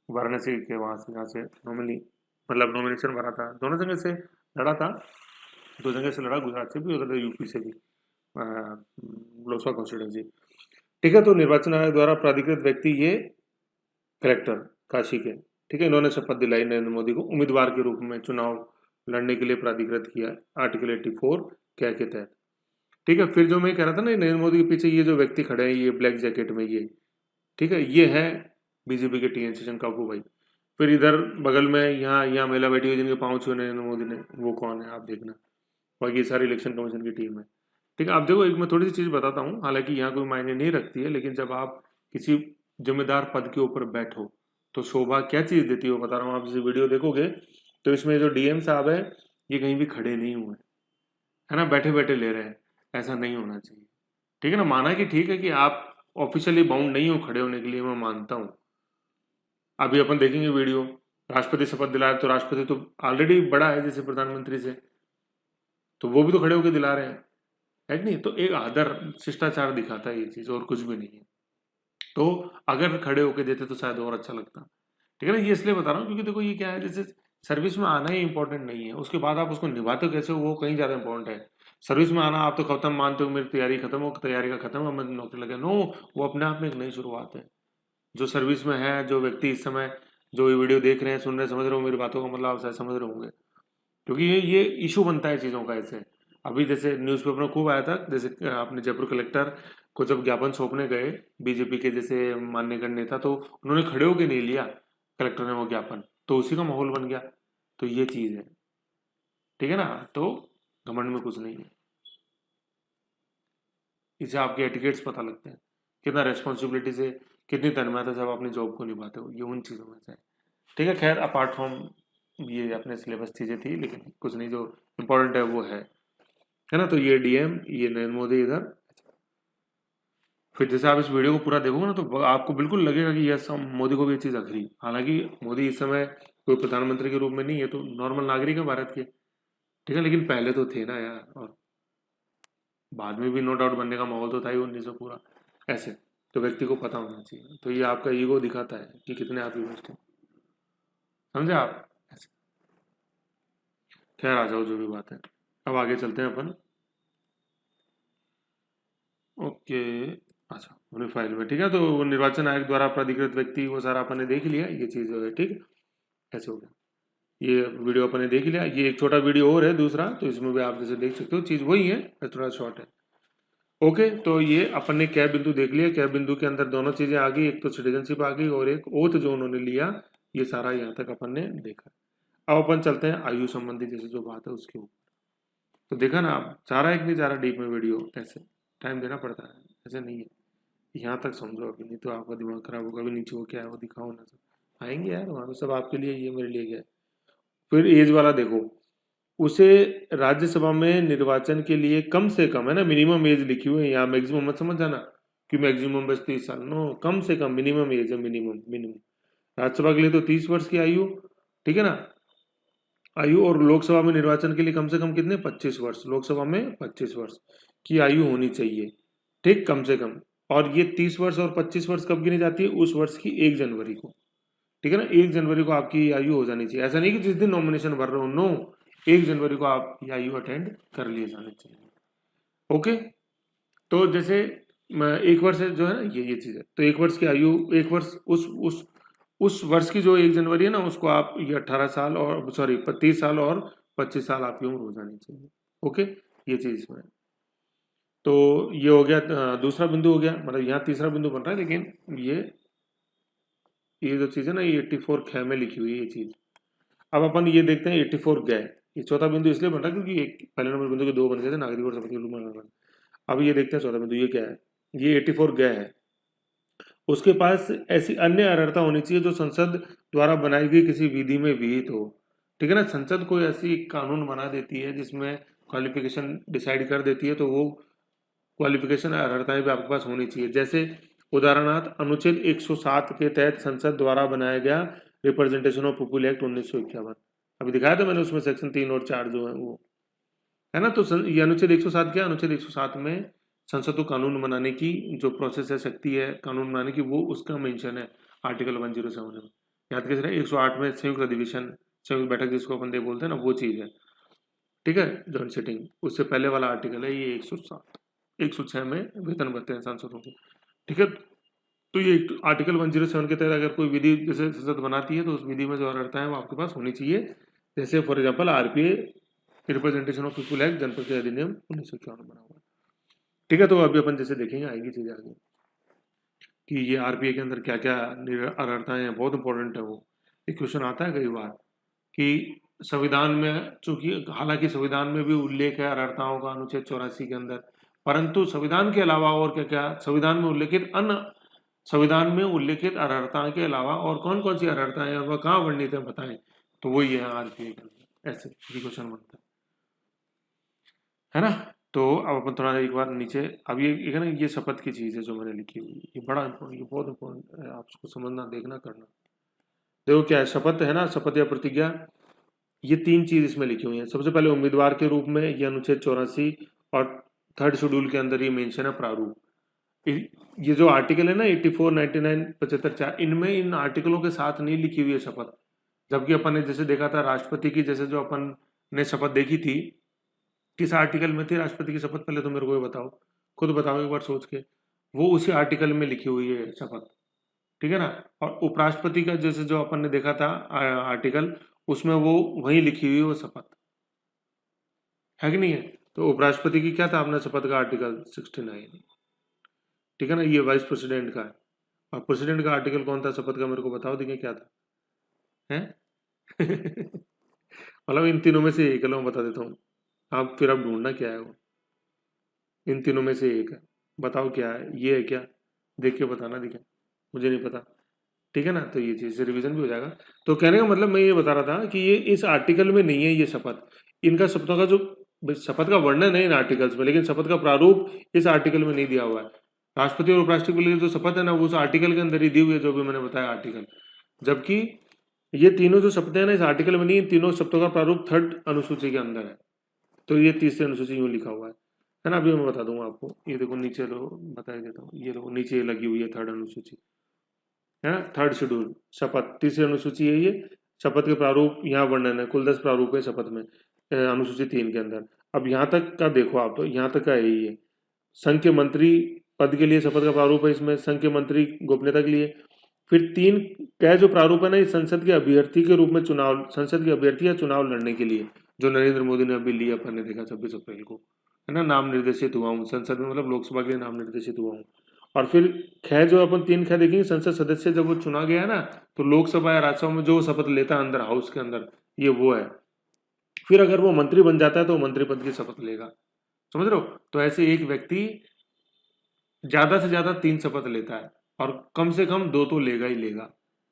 वाराणसी के, वहाँ से यहाँ से नॉमिनी मतलब नॉमिनेशन भरा था। दोनों जगह से लड़ा था, दो जगह से लड़ा, गुजरात से भी उधर यूपी से भी लोकसभा कॉन्स्टिट्यूंसी। ठीक है, तो निर्वाचन आयोग द्वारा प्राधिकृत व्यक्ति ये कलेक्टर काशी के। ठीक है, इन्होंने शपथ दिलाई नरेंद्र मोदी को, उम्मीदवार के रूप में चुनाव लड़ने के लिए प्राधिकृत किया आर्टिकल 84 क्या के तहत। ठीक है, फिर जो मैं कह रहा था ना नरेंद्र मोदी के पीछे ये जो व्यक्ति खड़े हैं ये ब्लैक जैकेट में, ये ठीक है, ये है बीजेपी के टीएन शेषन काकू भाई। फिर इधर बगल में यहाँ महिला बैठी हुई जिनके पाँव छुए नरेंद्र मोदी ने, वो कौन है आप देखना। बाकी सारी इलेक्शन कमीशन की टीम है। ठीक है, आप देखो एक मैं थोड़ी सी चीज़ बताता हूँ, हालांकि यहाँ कोई मायने नहीं रखती है, लेकिन जब आप किसी जिम्मेदार पद के ऊपर बैठो तो शोभा क्या चीज़ देती है वो बता रहा हूँ। आप इसे वीडियो देखोगे तो इसमें जो डीएम साहब है ये कहीं भी खड़े नहीं हुए, है ना, बैठे बैठे ले रहे हैं, ऐसा नहीं होना चाहिए। ठीक है ना, माना कि ठीक है कि आप ऑफिशियली बाउंड नहीं हो खड़े होने के लिए, मैं मानता हूँ। अभी अपन देखेंगे वीडियो, राष्ट्रपति शपथ दिलाए तो राष्ट्रपति तो ऑलरेडी बड़ा है जैसे प्रधानमंत्री से, तो वो भी तो खड़े होकर दिला रहे हैं, है कि नहीं। तो एक आदर शिष्टाचार दिखाता है ये चीज, और कुछ भी नहीं है। तो अगर खड़े होकर देते तो शायद और अच्छा लगता। ठीक है ना, ये इसलिए बता रहा हूँ क्योंकि देखो ये क्या है, जैसे सर्विस में आना ही इंपॉर्टेंट नहीं है, उसके बाद आप उसको निभाते हो कैसे हो वो कहीं ज्यादा इंपॉर्टेंट है। सर्विस में आना आप तो खत्म मानते हो, मेरी तैयारी खत्म हो, तैयारी का खत्म हो, मैं नौकरी लगे, नो, वो अपने आप में एक नई शुरुआत है। जो सर्विस में है, जो व्यक्ति इस समय जो ये वीडियो देख रहे हैं, सुन रहे हैं, समझ रहे हो मेरी बातों का मतलब, आप शायद समझ रहे होंगे, क्योंकि ये इशू बनता है चीज़ों का ऐसे। अभी जैसे न्यूज़पेपर में खूब आया था, जैसे आपने जयपुर कलेक्टर को जब ज्ञापन सौंपने गए बीजेपी के जैसे मान्यगण्य नेता, तो उन्होंने खड़े होकर नहीं लिया कलेक्टर ने वो ज्ञापन, तो उसी का माहौल बन गया। तो ये चीज़ है, ठीक है ना, तो घमंड में कुछ नहीं है। इससे आपके एटिकेट्स पता लगते हैं, कितना रेस्पॉन्सिबिलिटी से, कितनी तन्मयता से आप अपनी जॉब को निभाते हो, ये उन चीज़ों में से है। ठीक है, खैर अपार्ट फ्रॉम ये अपने सिलेबस चीज़ें थी, लेकिन कुछ नहीं, जो इम्पोर्टेंट है वो है ना। तो ये डीएम, ये नरेंद्र मोदी इधर। फिर जैसे आप इस वीडियो को पूरा देखोगे ना तो आपको बिल्कुल लगेगा कि यस, मोदी को भी ये चीज़ अखरी। हालांकि मोदी इस समय कोई प्रधानमंत्री के रूप में नहीं है, तो नॉर्मल नागरिक है भारत के, ठीक है, लेकिन पहले तो थे ना यार, और बाद में भी नो डाउट बनने का माहौल तो था ही 1900 पूरा ऐसे। तो व्यक्ति को पता होना चाहिए। तो ये आपका ईगो दिखाता है कि कितने आप इन्वेस्ट हो, समझे आप ऐसे। खैर आ जाओ, जो भी बात है, अब आगे चलते हैं अपन। ओके, अच्छा अपनी फाइल में, ठीक है। तो निर्वाचन आयोग द्वारा प्राधिकृत व्यक्ति, वो सारा अपन ने देख लिया, ये चीज़ जो है, ठीक है, ऐसे हो गया। ये वीडियो अपन ने देख लिया, ये एक छोटा वीडियो और है दूसरा, तो इसमें भी आप जैसे देख सकते हो चीज़ वही है, थोड़ा शॉर्ट है। ओके, तो ये अपन ने क्या बिंदु देख लिया, क्या बिंदु के अंदर दोनों चीजें आ गई, एक तो सिटीजनशिप आ गई और एक ओथ जो उन्होंने लिया, ये सारा यहाँ तक अपन ने देखा। अब अपन चलते हैं आयु संबंधी जैसे जो बात है उसके ऊपर। तो देखा ना आप, जा रहा है कि नहीं जा रहा डीप में वीडियो, ऐसे टाइम देना पड़ता है, ऐसे नहीं है। यहाँ तक समझो अभी, नहीं तो आपका दिमाग खराब होगा। अभी नीचे वो क्या है वो दिखाओ ना, सब आएंगे यार वहाँ पे, सब आपके लिए, ये मेरे लिए क्या है। फिर एज वाला देखो, उसे राज्यसभा में निर्वाचन के लिए कम से कम, है ना, मिनिमम एज लिखी हुई है यहाँ, मैक्सिमम मत समझ जाना कि मैक्सिमम बस 30 साल, नो, कम से कम मिनिमम एज है, मिनिमम राज्यसभा के लिए तो 30 वर्ष की आयु, ठीक है ना, आयु। और लोकसभा में निर्वाचन के लिए कम से कम कितने, 25 वर्ष, लोकसभा में 25 वर्ष की आयु होनी चाहिए, ठीक, कम से कम। और ये 30 वर्ष और 25 वर्ष कब गिनी जाती है, उस वर्ष की 1 जनवरी को, ठीक है ना, 1 जनवरी को आपकी आयु हो जानी चाहिए। ऐसा नहीं कि जिस दिन नॉमिनेशन भर रहे हो, नो, 1 जनवरी को आप ये आयु अटेंड कर लिए जाने चाहिए। ओके, तो जैसे 1 वर्ष जो है ना, ये चीज़ है। तो 1 वर्ष की आयु, 1 वर्ष उस वर्ष की जो 1 जनवरी है ना, उसको आप ये 18 साल और 30 साल और 25 साल आपकी उम्र हो जानी चाहिए। ओके, ये चीज़ इसमें। तो ये हो गया, दूसरा बिंदु हो गया, मतलब यहाँ तीसरा बिंदु बन रहा है, लेकिन ये जो चीज़ है ना, ये 84 ख में लिखी हुई है ये चीज़। अब अपन ये देखते हैं 84 गए, ये चौथा बिंदु इसलिए बन रहा है क्योंकि एक पहले नंबर बिंदु के 2 बन गए थे, नागरिक और शपथ के रूप में। अब ये देखते हैं चौथा बिंदु, ये क्या है, ये 84 गए है। उसके पास ऐसी अन्य अर्हता होनी चाहिए जो संसद द्वारा बनाई गई किसी विधि में विहित हो, ठीक है ना। संसद कोई ऐसी कानून बना देती है जिसमें क्वालिफिकेशन डिसाइड कर देती है, तो वो क्वालिफिकेशन अर्हताएं भी आपके पास होनी चाहिए। जैसे उदाहरणार्थ अनुच्छेद 107 के तहत संसद द्वारा बनाया गया रिप्रेजेंटेशन ऑफ पीपुल एक्ट 1951, अभी दिखाया था मैंने, उसमें सेक्शन 3 और 4 जो है वो, है ना। तो ये अनुच्छेद 107 क्या, अनुच्छेद 107 में संसद को कानून बनाने की जो प्रोसेस है, शक्ति है कानून बनाने की, वो उसका मेंशन है आर्टिकल 107 में। याद कैसे रहे, 108 में संयुक्त अधिवेशन, संयुक्त बैठक जिसको अपन बोलते हैं ना, वो चीज़ है, ठीक है, जॉइंट सिटिंग, उससे पहले वाला आर्टिकल है ये 107। 106 में वेतन भत्ते हैं सांसदों के, ठीक है। तो ये आर्टिकल 107 के तहत अगर कोई विधि जैसे संसद बनाती है तो उस विधि में जो अर्हता है वो आपके पास होनी चाहिए। जैसे for example RPA, representation of people act, जनप्रतिनिधि अधिनियम 1951 बना हुआ, ठीक है। तो अभी अपन जैसे देखेंगे, आएंगी चीजें आगे। कि ये आरपीए के अंदर क्या क्या अनर्हताएं हैं, बहुत इंपॉर्टेंट है वो। एक क्वेश्चन आता है कई बार कि संविधान में, चूंकि हालांकि संविधान में भी उल्लेख है अनर्हताओं का अनुच्छेद 84 के अंदर, परंतु संविधान के अलावा और क्या क्या संविधान में उल्लेखित अनर्हताओं के अलावा और कौन कौन सी अनर्हताएं हैं और वह कहाँ वर्णित है बताएं। तो वही है आरपीए के अंदर, ऐसे क्वेश्चन बनता है ना। तो अब अपन थोड़ा एक बार नीचे, अब ये है ना, ये शपथ की चीज़ है जो मैंने लिखी हुई, ये बड़ा ये बहुत इंपॉर्टेंट है, आप उसको समझना, देखना, करना। देखो क्या है शपथ, है ना, शपथ या प्रतिज्ञा, ये 3 चीज इसमें लिखी हुई है। सबसे पहले उम्मीदवार के रूप में ये अनुच्छेद 84 और 3rd शेड्यूल के अंदर ये मेंशन है प्रारूप। ये जो आर्टिकल है ना 84, 99, 75, 4, इनमें इन आर्टिकलों के साथ नहीं लिखी हुई है शपथ। जबकि अपन ने जैसे देखा था राष्ट्रपति की, जैसे जो अपन ने शपथ देखी थी, किस आर्टिकल में थी राष्ट्रपति की शपथ, पहले तो मेरे को ये बताओ, खुद बताओ एक बार सोच के। वो उसी आर्टिकल में लिखी हुई है शपथ, ठीक है ना। और उपराष्ट्रपति का जैसे जो अपन ने देखा था आर्टिकल, उसमें वो वही लिखी हुई वो शपथ है कि नहीं है। तो उपराष्ट्रपति की क्या था अपना शपथ का आर्टिकल 69, ठीक है ना, ये वाइस प्रेसिडेंट का है। और प्रेसिडेंट का आर्टिकल कौन था शपथ का, मेरे को बताओ देखिए क्या था, है मतलब इन तीनों में से एक, मैं बता देता हूँ, आप फिर आप ढूंढना क्या है वो, इन तीनों में से एक है, बताओ क्या है, ये है क्या, देख के बताना, दिखा मुझे नहीं पता, ठीक है ना। तो ये चीज़ से रिवीजन भी हो जाएगा। तो कहने का मतलब मैं ये बता रहा था कि ये इस आर्टिकल में नहीं है ये शपथ, इनका शपथों का जो शपथ का वर्णन है इन आर्टिकल्स में, लेकिन शपथ का प्रारूप इस आर्टिकल में नहीं दिया हुआ है। राष्ट्रपति और उपराष्ट्रपति के लिए जो शपथ है ना, वो उस आर्टिकल के अंदर ही दी हुई है, जो भी मैंने बताया आर्टिकल। जबकि ये तीनों जो शपथें हैं ना इस आर्टिकल में नहीं, इन तीनों शब्दों का प्रारूप 3rd अनुसूची के अंदर है। तो ये 3री अनुसूची यूँ लिखा हुआ है ना। अभी मैं बता दूंगा आपको, ये देखो नीचे लो, बता देता हूँ, ये देखो नीचे लगी हुई है 3rd अनुसूची, है ना, 3rd शेड्यूल शपथ, 3री अनुसूची है ये। शपथ के प्रारूप यहाँ वर्णन है, कुल 10 प्रारूप है शपथ में अनुसूची 3 के अंदर। अब यहाँ तक का देखो आप, तो यहाँ तक का है ये संघ के मंत्री पद के लिए शपथ का प्रारूप है इसमें, संघ के मंत्री गोपनीयता के लिए। फिर 3 का जो प्रारूप है ना, इस संसद के अभ्यर्थी के रूप में चुनाव, संसद के अभ्यर्थी या चुनाव लड़ने के लिए, जो नरेंद्र मोदी ने अभी लिया, अपन ने देखा 26 अप्रैल को, है ना, नाम निर्देशित हुआ हूँ संसद में, मतलब लोकसभा के लिए नाम निर्देशित हुआ हूँ। और फिर ख जो अपन 3 ख देखेंगे, संसद सदस्य जब वो चुना गया है ना, तो लोकसभा या राज्यसभा में जो शपथ लेता है अंदर हाउस के अंदर, ये वो है। फिर अगर वो मंत्री बन जाता है तो मंत्री पद की शपथ लेगा, समझ रहे हो। तो ऐसे एक व्यक्ति ज्यादा से ज्यादा 3 शपथ लेता है, और कम से कम 2 तो लेगा ही लेगा,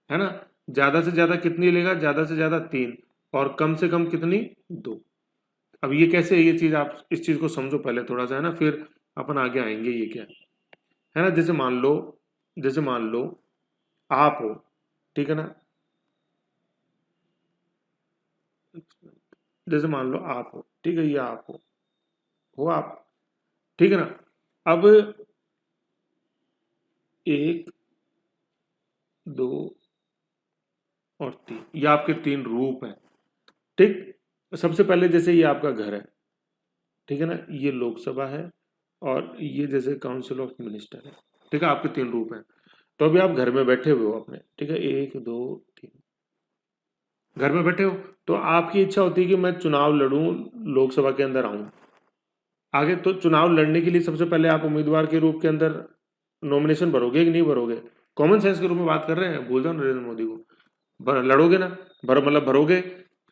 है ना। ज्यादा से ज्यादा कितनी लेगा, ज्यादा से ज्यादा 3, और कम से कम कितनी, 2। अब ये कैसे है ये चीज, आप इस चीज को समझो पहले थोड़ा सा, है ना, फिर अपन आगे आएंगे ये क्या है ना। जैसे मान लो आप हो, ठीक है ना, जैसे मान लो आप हो, ठीक है, ये आप हो आप, ठीक है ना। अब 1, 2 और 3, ये आपके 3 रूप हैं, ठीक। सबसे पहले जैसे ये आपका घर है, ठीक है ना, ये लोकसभा है, और ये जैसे काउंसिल ऑफ मिनिस्टर है, ठीक है, आपके 3 रूप हैं। तो अभी आप घर में बैठे हुए हो अपने, ठीक है, 1, 2, 3, घर में बैठे हो, तो आपकी इच्छा होती है कि मैं चुनाव लड़ूं, लोकसभा के अंदर आऊं आगे। तो चुनाव लड़ने के लिए सबसे पहले आप उम्मीदवार के रूप के अंदर नॉमिनेशन भरोगे कि नहीं भरोगे, कॉमन सेंस के रूप में बात कर रहे हैं, भूल जाओ नरेंद्र मोदी को, लड़ोगे ना, मतलब भरोगे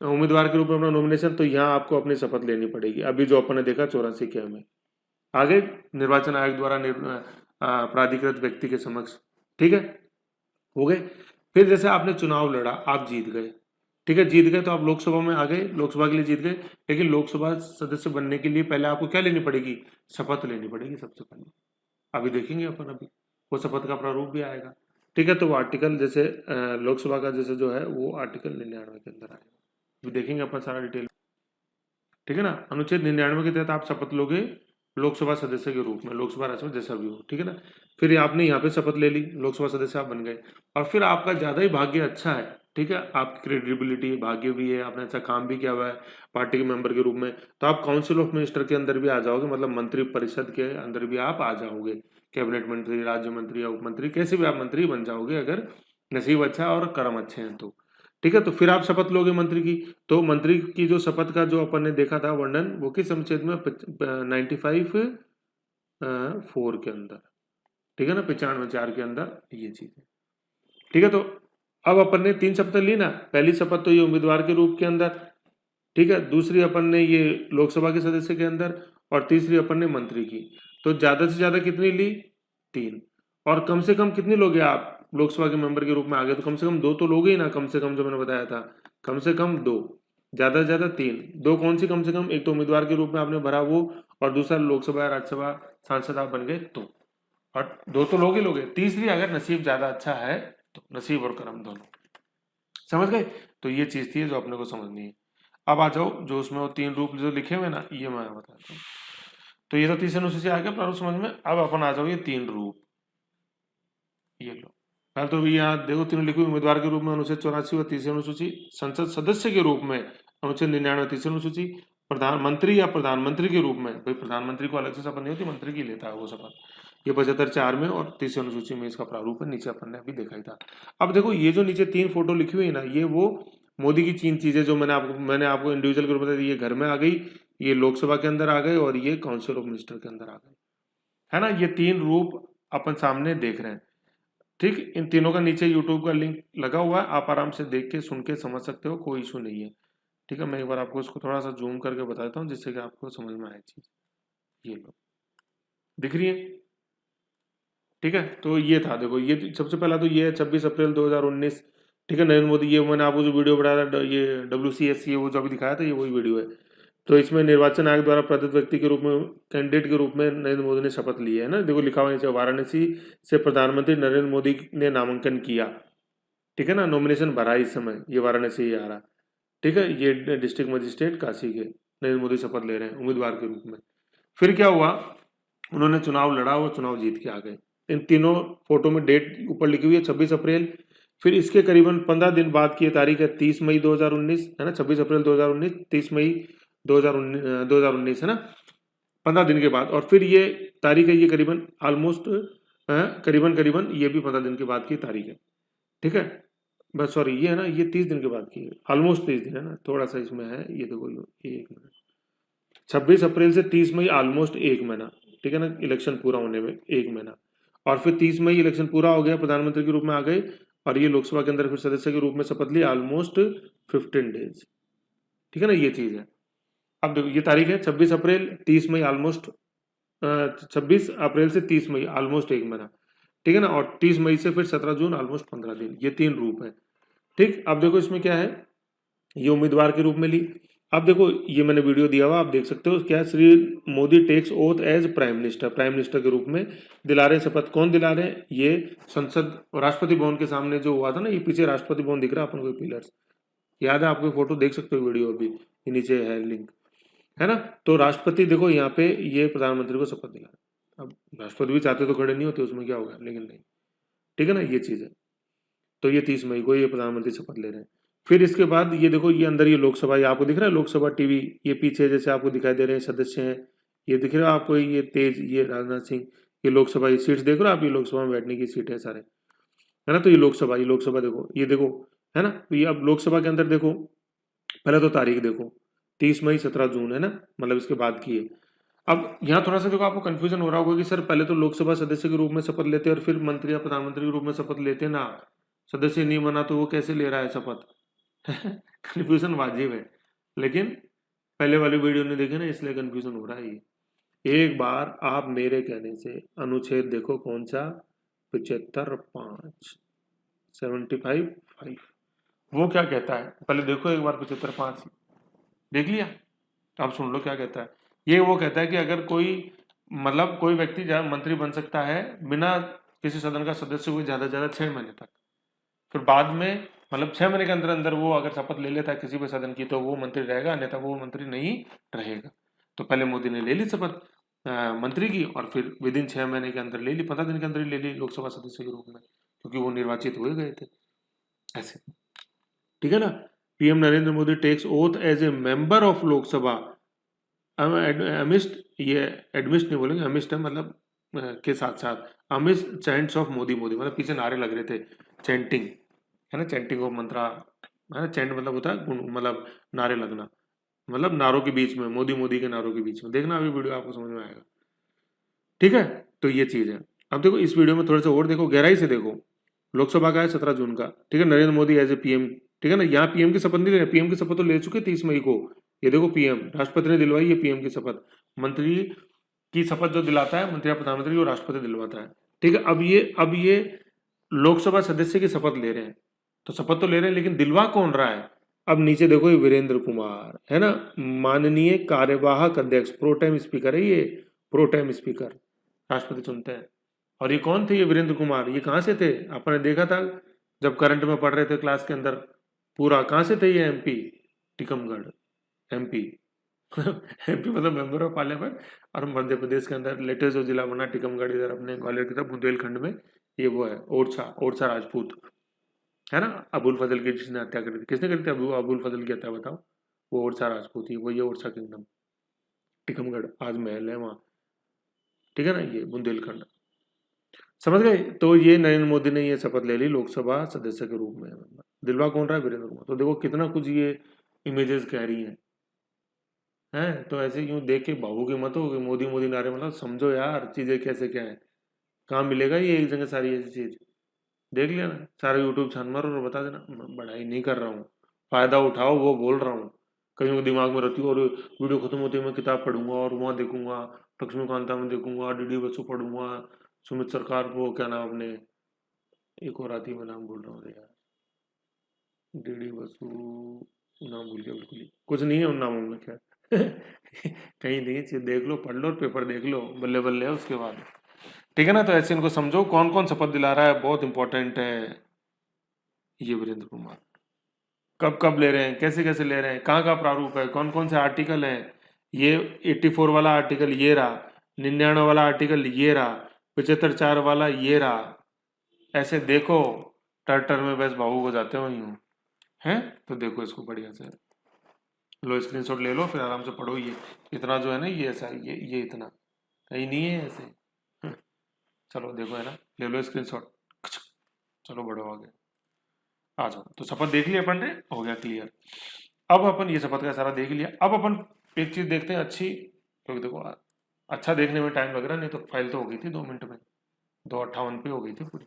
उम्मीदवार के रूप में अपना नॉमिनेशन। तो यहाँ आपको अपनी शपथ लेनी पड़ेगी, अभी जो अपन ने देखा 84 के में, आगे निर्वाचन आयोग द्वारा प्राधिकृत व्यक्ति के समक्ष, ठीक है, हो गए। फिर जैसे आपने चुनाव लड़ा, आप जीत गए, ठीक है, जीत गए तो आप लोकसभा में आ गए, लोकसभा के लिए जीत गए। लेकिन लोकसभा सदस्य बनने के लिए पहले आपको क्या लेनी पड़ेगी, शपथ लेनी पड़ेगी सबसे पहले। अभी देखेंगे अपन, अभी वो शपथ का प्रारूप भी आएगा, ठीक है। तो वो आर्टिकल जैसे लोकसभा का जैसे जो है वो आर्टिकल 99 के अंदर आएगा, अभी देखेंगे अपन सारा डिटेल, ठीक है ना। अनुच्छेद 99 के तहत आप शपथ लोगे लोकसभा सदस्य के रूप में, लोकसभा राज्यसभा जैसा भी हो, ठीक है ना। फिर आपने यहाँ पे शपथ ले ली, लोकसभा सदस्य आप बन गए, और फिर आपका ज्यादा ही भाग्य अच्छा है, ठीक है, आपकी क्रेडिबिलिटी, भाग्य भी है, आपने अच्छा काम भी किया हुआ है पार्टी के मेंबर के रूप में, तो आप काउंसिल ऑफ मिनिस्टर के अंदर भी आ जाओगे, मतलब मंत्री परिषद के अंदर भी आप आ जाओगे, कैबिनेट मंत्री, राज्य मंत्री या उप मंत्री, कैसे भी आप मंत्री बन जाओगे अगर नसीब अच्छा और कर्म अच्छे हैं तो, ठीक है। तो फिर आप शपथ लोगे मंत्री की। तो मंत्री की जो शपथ का जो अपन ने देखा था वर्णन, वो किस अनुच्छेद में, 95(4) के अंदर, ठीक है ना, 95 के अंदर ये चीज है। ठीक है, तो अब अपन ने 3 शपथ ली ना, पहली शपथ तो ये उम्मीदवार के रूप के अंदर, ठीक है, दूसरी अपन ने ये लोकसभा के सदस्य के अंदर, और तीसरी अपन ने मंत्री की। तो ज्यादा से ज्यादा कितनी ली? 3। और कम से कम कितनी लोगे आप लोकसभा के मेंबर के रूप में? आगे तो कम से कम 2 तो लोगे ही ना, कम से कम, जो मैंने बताया था, कम से कम 2, ज्यादा से ज्यादा 3। 2 कौन सी कम से कम? एक तो उम्मीदवार के रूप में आपने भरा वो, और दूसरा लोकसभा या राज्यसभा सांसद आप बन गए तो, और 2 तो लोगे। तीसरी अगर नसीब ज्यादा अच्छा है तो, नसीब और कर्म दोनों। समझ गए? तो ये चीज थी जो अपने को समझनी है। अब आ जाओ जो उसमें वो 3 रूप जो लिखे हुए ना, ये मैं बताता हूँ। तो ये तो तीसरी अनुसूची आ गया प्रारूप समझ में। अब अपन आ जाओ ये 3 रूप, ये लो। पहले तो यहाँ देखो तीनों लिखी हुई, उम्मीदवार के रूप में अनुच्छेद 84 व तीसरी अनुसूची, संसद सदस्य के रूप में अनुच्छेद 99 तीसरी अनुसूची, प्रधानमंत्री या प्रधानमंत्री के रूप में, भाई प्रधानमंत्री को अलग से शपथ नहीं होती, मंत्री की लेता है वो शपथ, ये 75(4) में और तीसरी अनुसूची में इसका प्रारूप है। नीचे अपन ने अभी देखा ही था। अब देखो ये जो नीचे 3 फोटो लिखी हुई है ना, ये वो मोदी की 3 चीजें जो मैंने आपको इंडिविजुअल के रूप में, ये घर में आ गई, ये लोकसभा के अंदर आ गए, और ये काउंसिल ऑफ मिनिस्टर के अंदर आ गए, है ना। ये 3 रूप अपन सामने देख रहे हैं। ठीक, इन तीनों का नीचे यूट्यूब का लिंक लगा हुआ है, आप आराम से देख के सुन के समझ सकते हो, कोई इशू नहीं है। ठीक है, मैं एक बार आपको इसको थोड़ा सा जूम करके बताता हूँ जिससे कि आपको समझ में आए चीज। ये लो, दिख रही है? ठीक है, तो ये था, देखो ये सबसे पहला तो ये है 26 अप्रैल 2019। ठीक है, नरेंद्र मोदी, ये मैंने आपको जो वीडियो बनाया था, ये WCSC वो जो अभी दिखाया था, ये वही वीडियो है। तो इसमें निर्वाचन आयोग द्वारा प्रदत्त व्यक्ति के रूप में, कैंडिडेट के रूप में नरेंद्र मोदी ने शपथ ली है ना। देखो लिखा हुआ नीचे, वाराणसी से प्रधानमंत्री नरेंद्र मोदी ने नामांकन किया। ठीक है ना, नॉमिनेशन भरा इस समय, ये वाराणसी ही आ रहा। ठीक है, ये डिस्ट्रिक्ट मजिस्ट्रेट काशी के नरेंद्र मोदी शपथ ले रहे हैं उम्मीदवार के रूप में। फिर क्या हुआ, उन्होंने चुनाव लड़ा और चुनाव जीत के आ गए। इन तीनों फोटो में डेट ऊपर लिखी हुई है 26 अप्रैल। फिर इसके करीबन 15 दिन बाद की तारीख है 30 मई 2019, है ना। 26 अप्रैल 2019, 30 मई 2019 है ना, 15 दिन के बाद। और फिर ये तारीख है, ये करीबन ऑलमोस्ट करीबन ये भी 15 दिन के बाद की तारीख है। ठीक है, बस सॉरी, ये है ना, ये 30 दिन के बाद की है, ऑलमोस्ट 30 दिन है ना, थोड़ा सा इसमें है, ये देखो ये 1 मिनट, 26 अप्रैल से 30 मई ऑलमोस्ट 1 महीना। ठीक है ना, इलेक्शन पूरा होने में 1 महीना। और फिर 30 मई इलेक्शन पूरा हो गया, प्रधानमंत्री के रूप में आ गए, और ये लोकसभा के अंदर फिर सदस्य के रूप में शपथ ली, ऑलमोस्ट 15 डेज। ठीक है ना, ये चीज है। अब देखो ये तारीख है 26 अप्रैल 30 मई ऑलमोस्ट 26 अप्रैल से 30 मई ऑलमोस्ट 1 महीना। ठीक है ना, और 30 मई से फिर 17 जून ऑलमोस्ट 15 दिन। ये 3 रूप है। ठीक, अब देखो इसमें क्या है, ये उम्मीदवार के रूप में ली। अब देखो ये मैंने वीडियो दिया हुआ, आप देख सकते हो क्या, Shri Modi takes oath as prime minister के रूप में दिला रहे शपथ। कौन दिला रहे हैं? ये संसद राष्ट्रपति भवन के सामने जो हुआ था ना, ये पीछे राष्ट्रपति भवन दिख रहा है अपन को, पिलर्स याद है आपको, फोटो देख सकते हो वीडियो, अभी नीचे है लिंक, है ना। तो राष्ट्रपति देखो यहाँ पे ये प्रधानमंत्री को शपथ दिला। अब राष्ट्रपति भी चाहते तो खड़े नहीं होते, उसमें क्या होगा, लेकिन नहीं। ठीक है ना, ये चीज है। तो ये 30 मई को ये प्रधानमंत्री शपथ ले रहे हैं। फिर इसके बाद ये देखो, ये अंदर ये लोकसभा, ये आपको दिख रहा है लोकसभा टीवी, ये पीछे जैसे आपको दिखाई दे रहे हैं सदस्य हैं, ये दिख रहा है आपको, ये तेज, ये राजनाथ सिंह, ये लोकसभा, ये सीट्स देख रहे हो आप, ये लोकसभा में बैठने की सीट है सारे, है ना। तो ये लोकसभा देखो, ये देखो, है ना। तो ये अब लोकसभा के अंदर देखो, पहले तो तारीख देखो 30 मई 17 जून, है ना, मतलब इसके बाद की है। अब यहाँ थोड़ा सा देखो आपको कंफ्यूजन हो रहा होगा कि सर पहले तो लोकसभा सदस्य के रूप में शपथ लेते और फिर मंत्री या प्रधानमंत्री के रूप में शपथ लेते ना, सदस्य नहीं बना तो वो कैसे ले रहा है शपथ। कंफ्यूजन वाजिब है, लेकिन पहले वाली वीडियो ने देखी ना, इसलिए कंफ्यूजन हो रहा है ये। एक बार आप मेरे कहने से अनुच्छेद देखो, कौन सा, 75(5) 75(5) वो क्या कहता है, पहले देखो एक बार 75(5) देख लिया, अब सुन लो क्या कहता है। ये वो कहता है कि अगर कोई व्यक्ति मंत्री बन सकता है बिना किसी सदन का सदस्य हुए ज्यादा से ज्यादा 6 महीने तक। फिर बाद में मतलब 6 महीने के अंदर अंदर वो अगर शपथ ले लेता है किसी भी सदन की तो वो मंत्री रहेगा, अन्यथा वो मंत्री नहीं रहेगा। तो पहले मोदी ने ले ली शपथ मंत्री की, और फिर विदिन 6 महीने के अंदर ले ली, 15 दिन के अंदर ही ले ली लोकसभा सदस्य के रूप में, क्योंकि वो निर्वाचित हुए गए थे ऐसे। ठीक है ना। PM Narendra Modi takes oath as a member of Lok Sabha amidst, ये एडमिस्ट नहीं बोलेंगे, अमिस्ट है मतलब के साथ साथ, अमिस्ट चैंट्स ऑफ मोदी मतलब पीछे नारे लग रहे थे, चैंटिंग, है ना, चैंटिंग ऑफ मंत्रा, है ना। चैंट मतलब होता है मतलब नारे लगना, मतलब नारों के बीच में, मोदी के नारों के बीच में। देखना अभी वीडियो आपको समझ में आएगा। ठीक है, तो ये चीज है। अब देखो इस वीडियो में थोड़ा सा और देखो, गहराई से देखो। लोकसभा का है 17 जून का, ठीक है। Narendra Modi as a PM, ठीक है ना। यहाँ पीएम की शपथ नहीं ले रहे, पीएम की शपथ तो ले चुके 30 मई को। ये देखो पीएम, राष्ट्रपति ने दिलवाई है पीएम की शपथ। मंत्री की शपथ जो दिलाता है मंत्री या प्रधानमंत्री, वो राष्ट्रपति दिलवाता है, ठीक है। अब ये लोकसभा सदस्य की शपथ ले रहे हैं, तो शपथ तो ले रहे हैं लेकिन दिलवा कौन रहा है? अब नीचे देखो, ये वीरेंद्र कुमार है ना, माननीय कार्यवाहक अध्यक्ष, प्रोटेम स्पीकर है ये, प्रोटेम स्पीकर राष्ट्रपति चुनते हैं। और ये कौन थे? ये वीरेंद्र कुमार। ये कहाँ से थे? आपने देखा था जब करंट में पढ़ रहे थे क्लास के अंदर, पूरा कहाँ से थे ये? एमपी, टीकमगढ़ एमपी एमपी मतलब मेंबर ऑफ पार्लियामेंट। और मध्य प्रदेश के अंदर लेटेस्ट जो जिला बना टीकमगढ़, इधर अपने ग्वालियर की तरफ बुंदेलखंड में, ये वो है ओरछा राजपूत है ना। अबुल फजल की जिसने हत्या करी थी, किसने करी थी? अबुल फजल की हत्या बताओ। वो ओरछा राजपूत ही, वो ये ओरछा किंगडम, टीकमगढ़ आज महल है वहाँ, ठीक है ना। ये बुंदेलखंड, समझ गए। तो ये नरेंद्र मोदी ने ये शपथ ले ली लोकसभा सदस्य के रूप में। दिलवा कौन रहा है? वीरेंद्र कुमार। तो देखो कितना कुछ ये इमेजेस कह रही हैं। तो ऐसे यूं देख के भावुक मत हो कि मोदी मोदी नारे, मतलब समझो यार चीजें कैसे क्या है। कहाँ मिलेगा ये एक जगह सारी ऐसी चीज? देख लिया ना, सारा यूट्यूब छान मारो और बता देना। बढ़ाई नहीं कर रहा हूँ, फायदा उठाओ वो बोल रहा हूँ। कहीं वो दिमाग में रहती है और वीडियो खत्म होते ही मैं किताब पढ़ूंगा और वहाँ देखूंगा, लक्ष्मीकांता में देखूंगा, डीडी बसु पढ़ूंगा, सुमित सरकार को, क्या नाम अपने, एक और आती मैं नाम बोल रहा हूँ यार, डीडी बसु, नाम भूल गया बिल्कुल ही। कुछ नहीं है उन नामों में, क्या कहीं नहीं, चीज देख लो, पढ़ लो और पेपर देख लो, बल्ले बल्ले है उसके बाद, ठीक है ना। तो ऐसे इनको समझो कौन कौन शपथ दिला रहा है, बहुत इंपॉर्टेंट है। ये वीरेंद्र कुमार कब कब ले रहे हैं, कैसे कैसे ले रहे हैं, कहाँ का प्रारूप है, कौन कौन से आर्टिकल हैं। ये 84 वाला आर्टिकल ये रहा, 99 वाला आर्टिकल ये रहा, 75(4) वाला ये रहा। ऐसे देखो, टर में बस भावुक हो जाते हो यूं हैं। तो देखो इसको बढ़िया से लो, स्क्रीनशॉट ले लो, फिर आराम से पढ़ो। ये इतना जो है ना, ये ऐसा ये इतना कहीं नहीं है ऐसे। चलो देखो है ना, ले लो स्क्रीनशॉट, चलो बढ़ो आगे, आ जाओ। तो शपथ देख लिया अपन ने, हो गया क्लियर। अब अपन ये शपथ का सारा देख लिया। अब अपन एक चीज देखते हैं अच्छी, क्योंकि देखो अच्छा देखने में टाइम लग रहा है, नहीं तो फाइल तो हो गई थी 2 मिनट में, 2:58 पे हो गई थी पूरी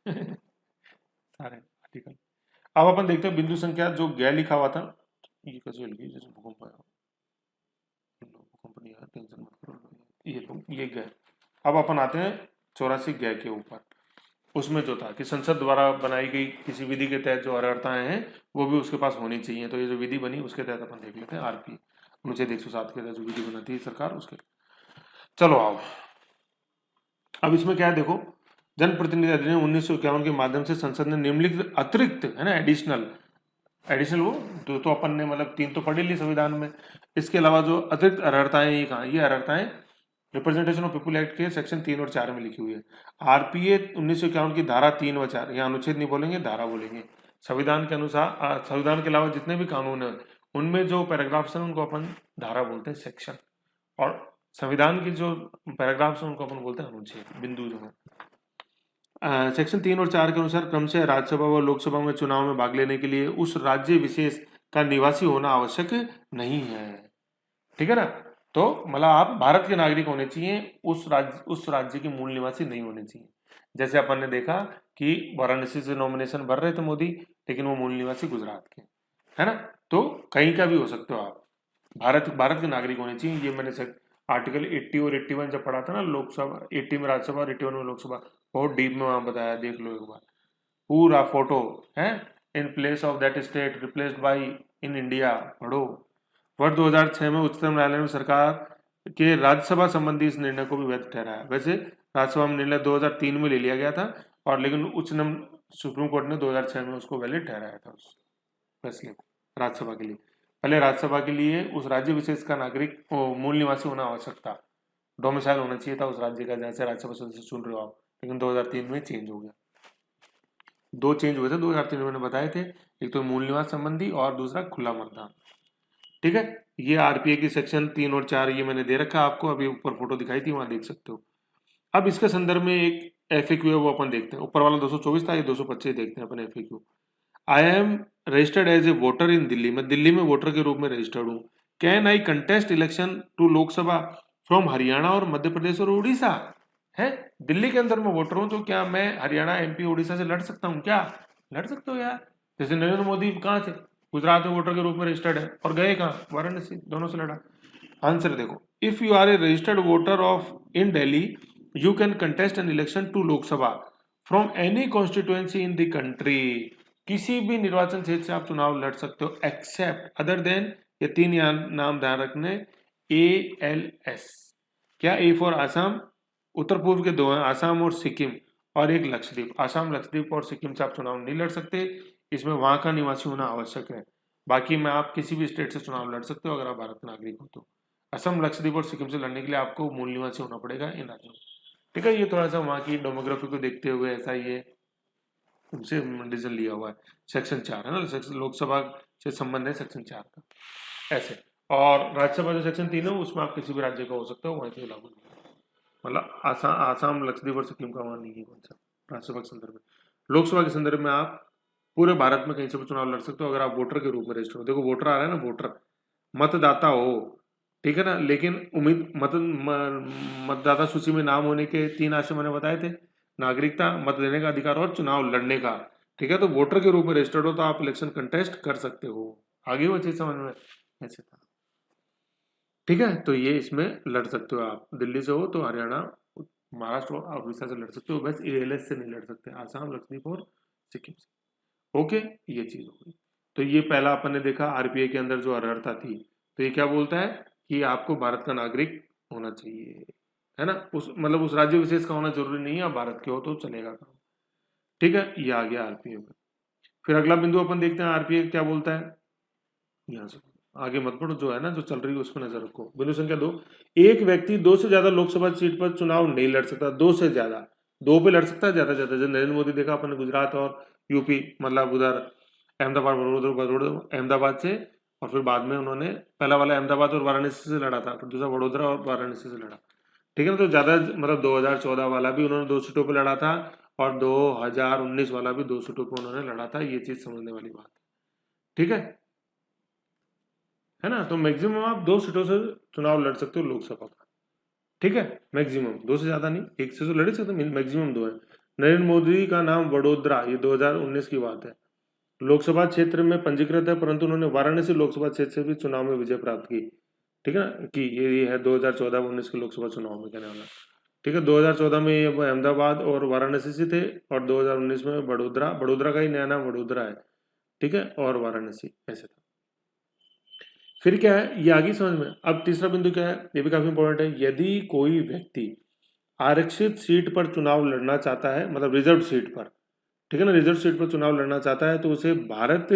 सारे आर्टिकल। अब अपन देखते हैं बिंदु संख्या जो गैर लिखा हुआ था, ये कैसे लिखी, जैसे भूकंप आया, भूकंप नहीं आया, टेंशन मत करो, ये लो, ये गैर। अब अपन आते हैं 84 गैर के ऊपर। उसमें जो था कि संसद द्वारा बनाई गई किसी विधि के तहत जो अर्हताएं हैं वो भी उसके पास होनी चाहिए। तो ये जो विधि बनी उसके तहत अपन देख लेते हैं, आरपी अनुच्छेद 107 के तहत जो विधि बनाती है सरकार, उसके। चलो आओ, अब इसमें क्या है देखो, जनप्रतिनिधि अधिनियम 1951 के माध्यम से संसद ने निम्नलिखित अतिरिक्त, है ना, एडिशनल वो तो अपन ने मतलब 3 तो पढ़ ली संविधान में, इसके अलावा जो अतिरिक्त अर्हताएं, ये कहाँ, ये अर्हताएं रिप्रेजेंटेशन ऑफ पीपुल एक्ट के सेक्शन 3 और 4 में लिखी हुई है। आरपीए 1951 की धारा 3 व 4, यहाँ अनुच्छेद नहीं बोलेंगे, धारा बोलेंगे। संविधान के अनुसार, संविधान के अलावा जितने भी कानून है उनमें जो पैराग्राफ्स हैं उनको अपन धारा बोलते हैं, सेक्शन। और संविधान की जो पैराग्राफ्स हैं उनको अपन बोलते हैं अनुच्छेद, बिंदु जो है। सेक्शन 3 और 4 के अनुसार क्रमशः राज्यसभा व लोकसभा में चुनाव में भाग लेने के लिए उस राज्य विशेष का निवासी होना आवश्यक नहीं है, ठीक है ना। तो मतलब आप भारत के नागरिक होने चाहिए, उस राज्य के मूल निवासी नहीं होने चाहिए। जैसे अपन ने देखा कि वाराणसी से नॉमिनेशन भर रहे थे मोदी, लेकिन वो मूल निवासी गुजरात के, है ना। तो कहीं का भी हो सकते हो आप, भारत के नागरिक होने चाहिए। ये मैंने आर्टिकल 80 और 81 जब पढ़ा था ना, लोकसभा 80 में राज्यसभा और 81 में लोकसभा, बहुत डीप में वहां बताया, देख लो एक बार पूरा फोटो है। In place of that state replaced by in India, पढ़ो। वर्ष 2006 में उच्चतम न्यायालय ने सरकार के राज्यसभा संबंधी इस निर्णय को भी वैध ठहराया। वैसे राज्यसभा में निर्णय 2003 में ले लिया गया था, और लेकिन सुप्रीम कोर्ट ने 2006 में उसको वैलिड ठहराया था, उस फैसले को राज्यसभा के लिए। पहले राज्यसभा के लिए उस राज्य विशेष का नागरिक मूल निवासी होना आवश्यक था, डोमिसाइल होना चाहिए था उस राज्य का जहाँ से राज्यसभा सदस्य चुन रहे हो आप, लेकिन 2003 में चेंज हो गया। 2 चेंज हुए थे 2003 में, मैंने बताए थे, एक तो मूल निवास संबंधी और दूसरा खुला मतदान, ठीक है। ये आरपीए की सेक्शन 3 और 4 ये मैंने दे रखा आपको, अभी ऊपर फोटो दिखाई थी, वहां देख सकते हो। अब इसके संदर्भ में एक एफएक्यू है, वो अपन देखते हैं। ऊपर वाला 224 था, ये 225 देखते हैं अपन FAQ. I am registered as a voter इन दिल्ली, मैं दिल्ली में वोटर के रूप में रजिस्टर्ड हूँ। Can I contest election to Lok Sabha from Haryana और मध्य प्रदेश और उड़ीसा? है, दिल्ली के अंदर मैं वोटर हूँ, तो क्या मैं हरियाणा, एमपी, उड़ीसा से लड़ सकता हूँ? क्या लड़ सकते हो यार? जैसे नरेंद्र मोदी कहाँ से, गुजरात में वोटर के रूप में रजिस्टर्ड है, और गए कहाँ? वाराणसी, दोनों से लड़ा। आंसर देखो, if you are a registered voter of in Delhi, you can contest an election to Lok Sabha from any constituency in the country. किसी भी निर्वाचन क्षेत्र से आप चुनाव लड़ सकते हो, एक्सेप्ट अदर देन, ये तीन नाम ध्यान रखने, ALS। क्या? ए फॉर आसाम, उत्तर पूर्व के दो हैं, आसाम और सिक्किम, और एक लक्षद्वीप। आसाम, लक्षद्वीप और सिक्किम से आप चुनाव नहीं लड़ सकते, इसमें वहां का निवासी होना आवश्यक है। बाकी में आप किसी भी स्टेट से चुनाव लड़ सकते हो अगर आप भारत के नागरिक हो तो। असम, लक्षद्वीप और सिक्किम से लड़ने के लिए आपको मूल निवासी होना पड़ेगा इन राज्यों में। ठीक है, ये थोड़ा सा वहाँ की डेमोग्राफी को देखते हुए ऐसा ये उनसे डिसीजन लिया हुआ है। सेक्शन 4 है ना, लोकसभा से संबंध है सेक्शन 4 का, ऐसे। और राज्यसभा जो सेक्शन 3 है उसमें आप किसी भी राज्य का हो सकते हो, वहीं से लागू नहीं है। मतलब आसाम, लक्षद्वीप और सिक्किम का वहाँ नहीं है कौन सा राज्यसभा के संदर्भ में। लोकसभा के संदर्भ में आप पूरे भारत में कहीं से भी चुनाव लड़ सकते हो अगर आप वोटर के रूप में रजिस्टर हो। देखो वोटर आ रहा है ना, वोटर मतदाता हो, ठीक है ना, लेकिन मतदाता सूची में नाम होने के 3 आशय मैंने बताए थे, नागरिकता, मत देने का अधिकार और चुनाव लड़ने का। ठीक है, तो वोटर के रूप में रजिस्टर्ड हो तो आप इलेक्शन कंटेस्ट कर सकते हो। आगे वो चीज समझ में ऐसे था। ठीक है, तो ये इसमें लड़ सकते हो आप, दिल्ली से हो तो हरियाणा, महाराष्ट्र और उड़ीसा से लड़ सकते हो, बस ALS से नहीं लड़ सकते, आसाम, लक्षद्वीप और सिक्किम से। ओके, ये चीज हो गई। तो ये पहला अपन ने देखा RPA के अंदर जो अर्हता थी, तो ये क्या बोलता है कि आपको भारत का नागरिक होना चाहिए, है ना, उस मतलब उस राज्य विशेष का होना जरूरी नहीं है, आप भारत के हो तो चलेगा काम। ठीक है, ये आ गया RPA में। फिर अगला बिंदु अपन देखते हैं RPA क्या बोलता है। यहाँ से आगे मत पढ़ो, जो है ना जो चल रही है उस पर नजर रखो। बिंदु संख्या 2, एक व्यक्ति 2 से ज्यादा लोकसभा सीट पर चुनाव नहीं लड़ सकता। 2 से ज्यादा, 2 पे लड़ सकता है ज्यादा से ज्यादा। जैसे नरेंद्र मोदी देखा अपन ने गुजरात और यूपी, मतलब उधर अहमदाबाद, अहमदाबाद से, और फिर बाद में उन्होंने पहला वाला अहमदाबाद और वाराणसी से लड़ा था, फिर दूसरा वडोदरा और वाराणसी से लड़ा। ठीक है ना, तो ज्यादा मतलब 2014 वाला भी उन्होंने 2 सीटों पर लड़ा था, और 2019 वाला भी 2 सीटों पर उन्होंने लड़ा था। ये चीज समझने वाली बात है। ठीक है ना, तो मैक्सिमम आप 2 सीटों से चुनाव लड़ सकते हो लोकसभा का। ठीक है, मैक्सिमम, 2 से ज्यादा नहीं, 1 से तो लड़ सकते, मैक्सिमम 2 है। नरेंद्र मोदी का नाम वडोदरा, ये 2019 की बात है, लोकसभा क्षेत्र में पंजीकृत है, परंतु उन्होंने वाराणसी लोकसभा क्षेत्र से भी चुनाव में विजय प्राप्त की। ठीक है ना, कि ये है 2014-19 के लोकसभा चुनाव में कहने वाला। ठीक है, 2014 में ये अहमदाबाद और वाराणसी से थे, और 2019 में वडोदरा का ही नया नाम वडोदरा है। ठीक है, और वाराणसी ऐसे था। फिर क्या है, ये आगे समझ में। अब तीसरा बिंदु क्या है, ये भी काफी इंपॉर्टेंट है। यदि कोई व्यक्ति आरक्षित सीट पर चुनाव लड़ना चाहता है, मतलब रिजर्व सीट पर, ठीक है ना, रिजर्व सीट पर चुनाव लड़ना चाहता है, तो उसे भारत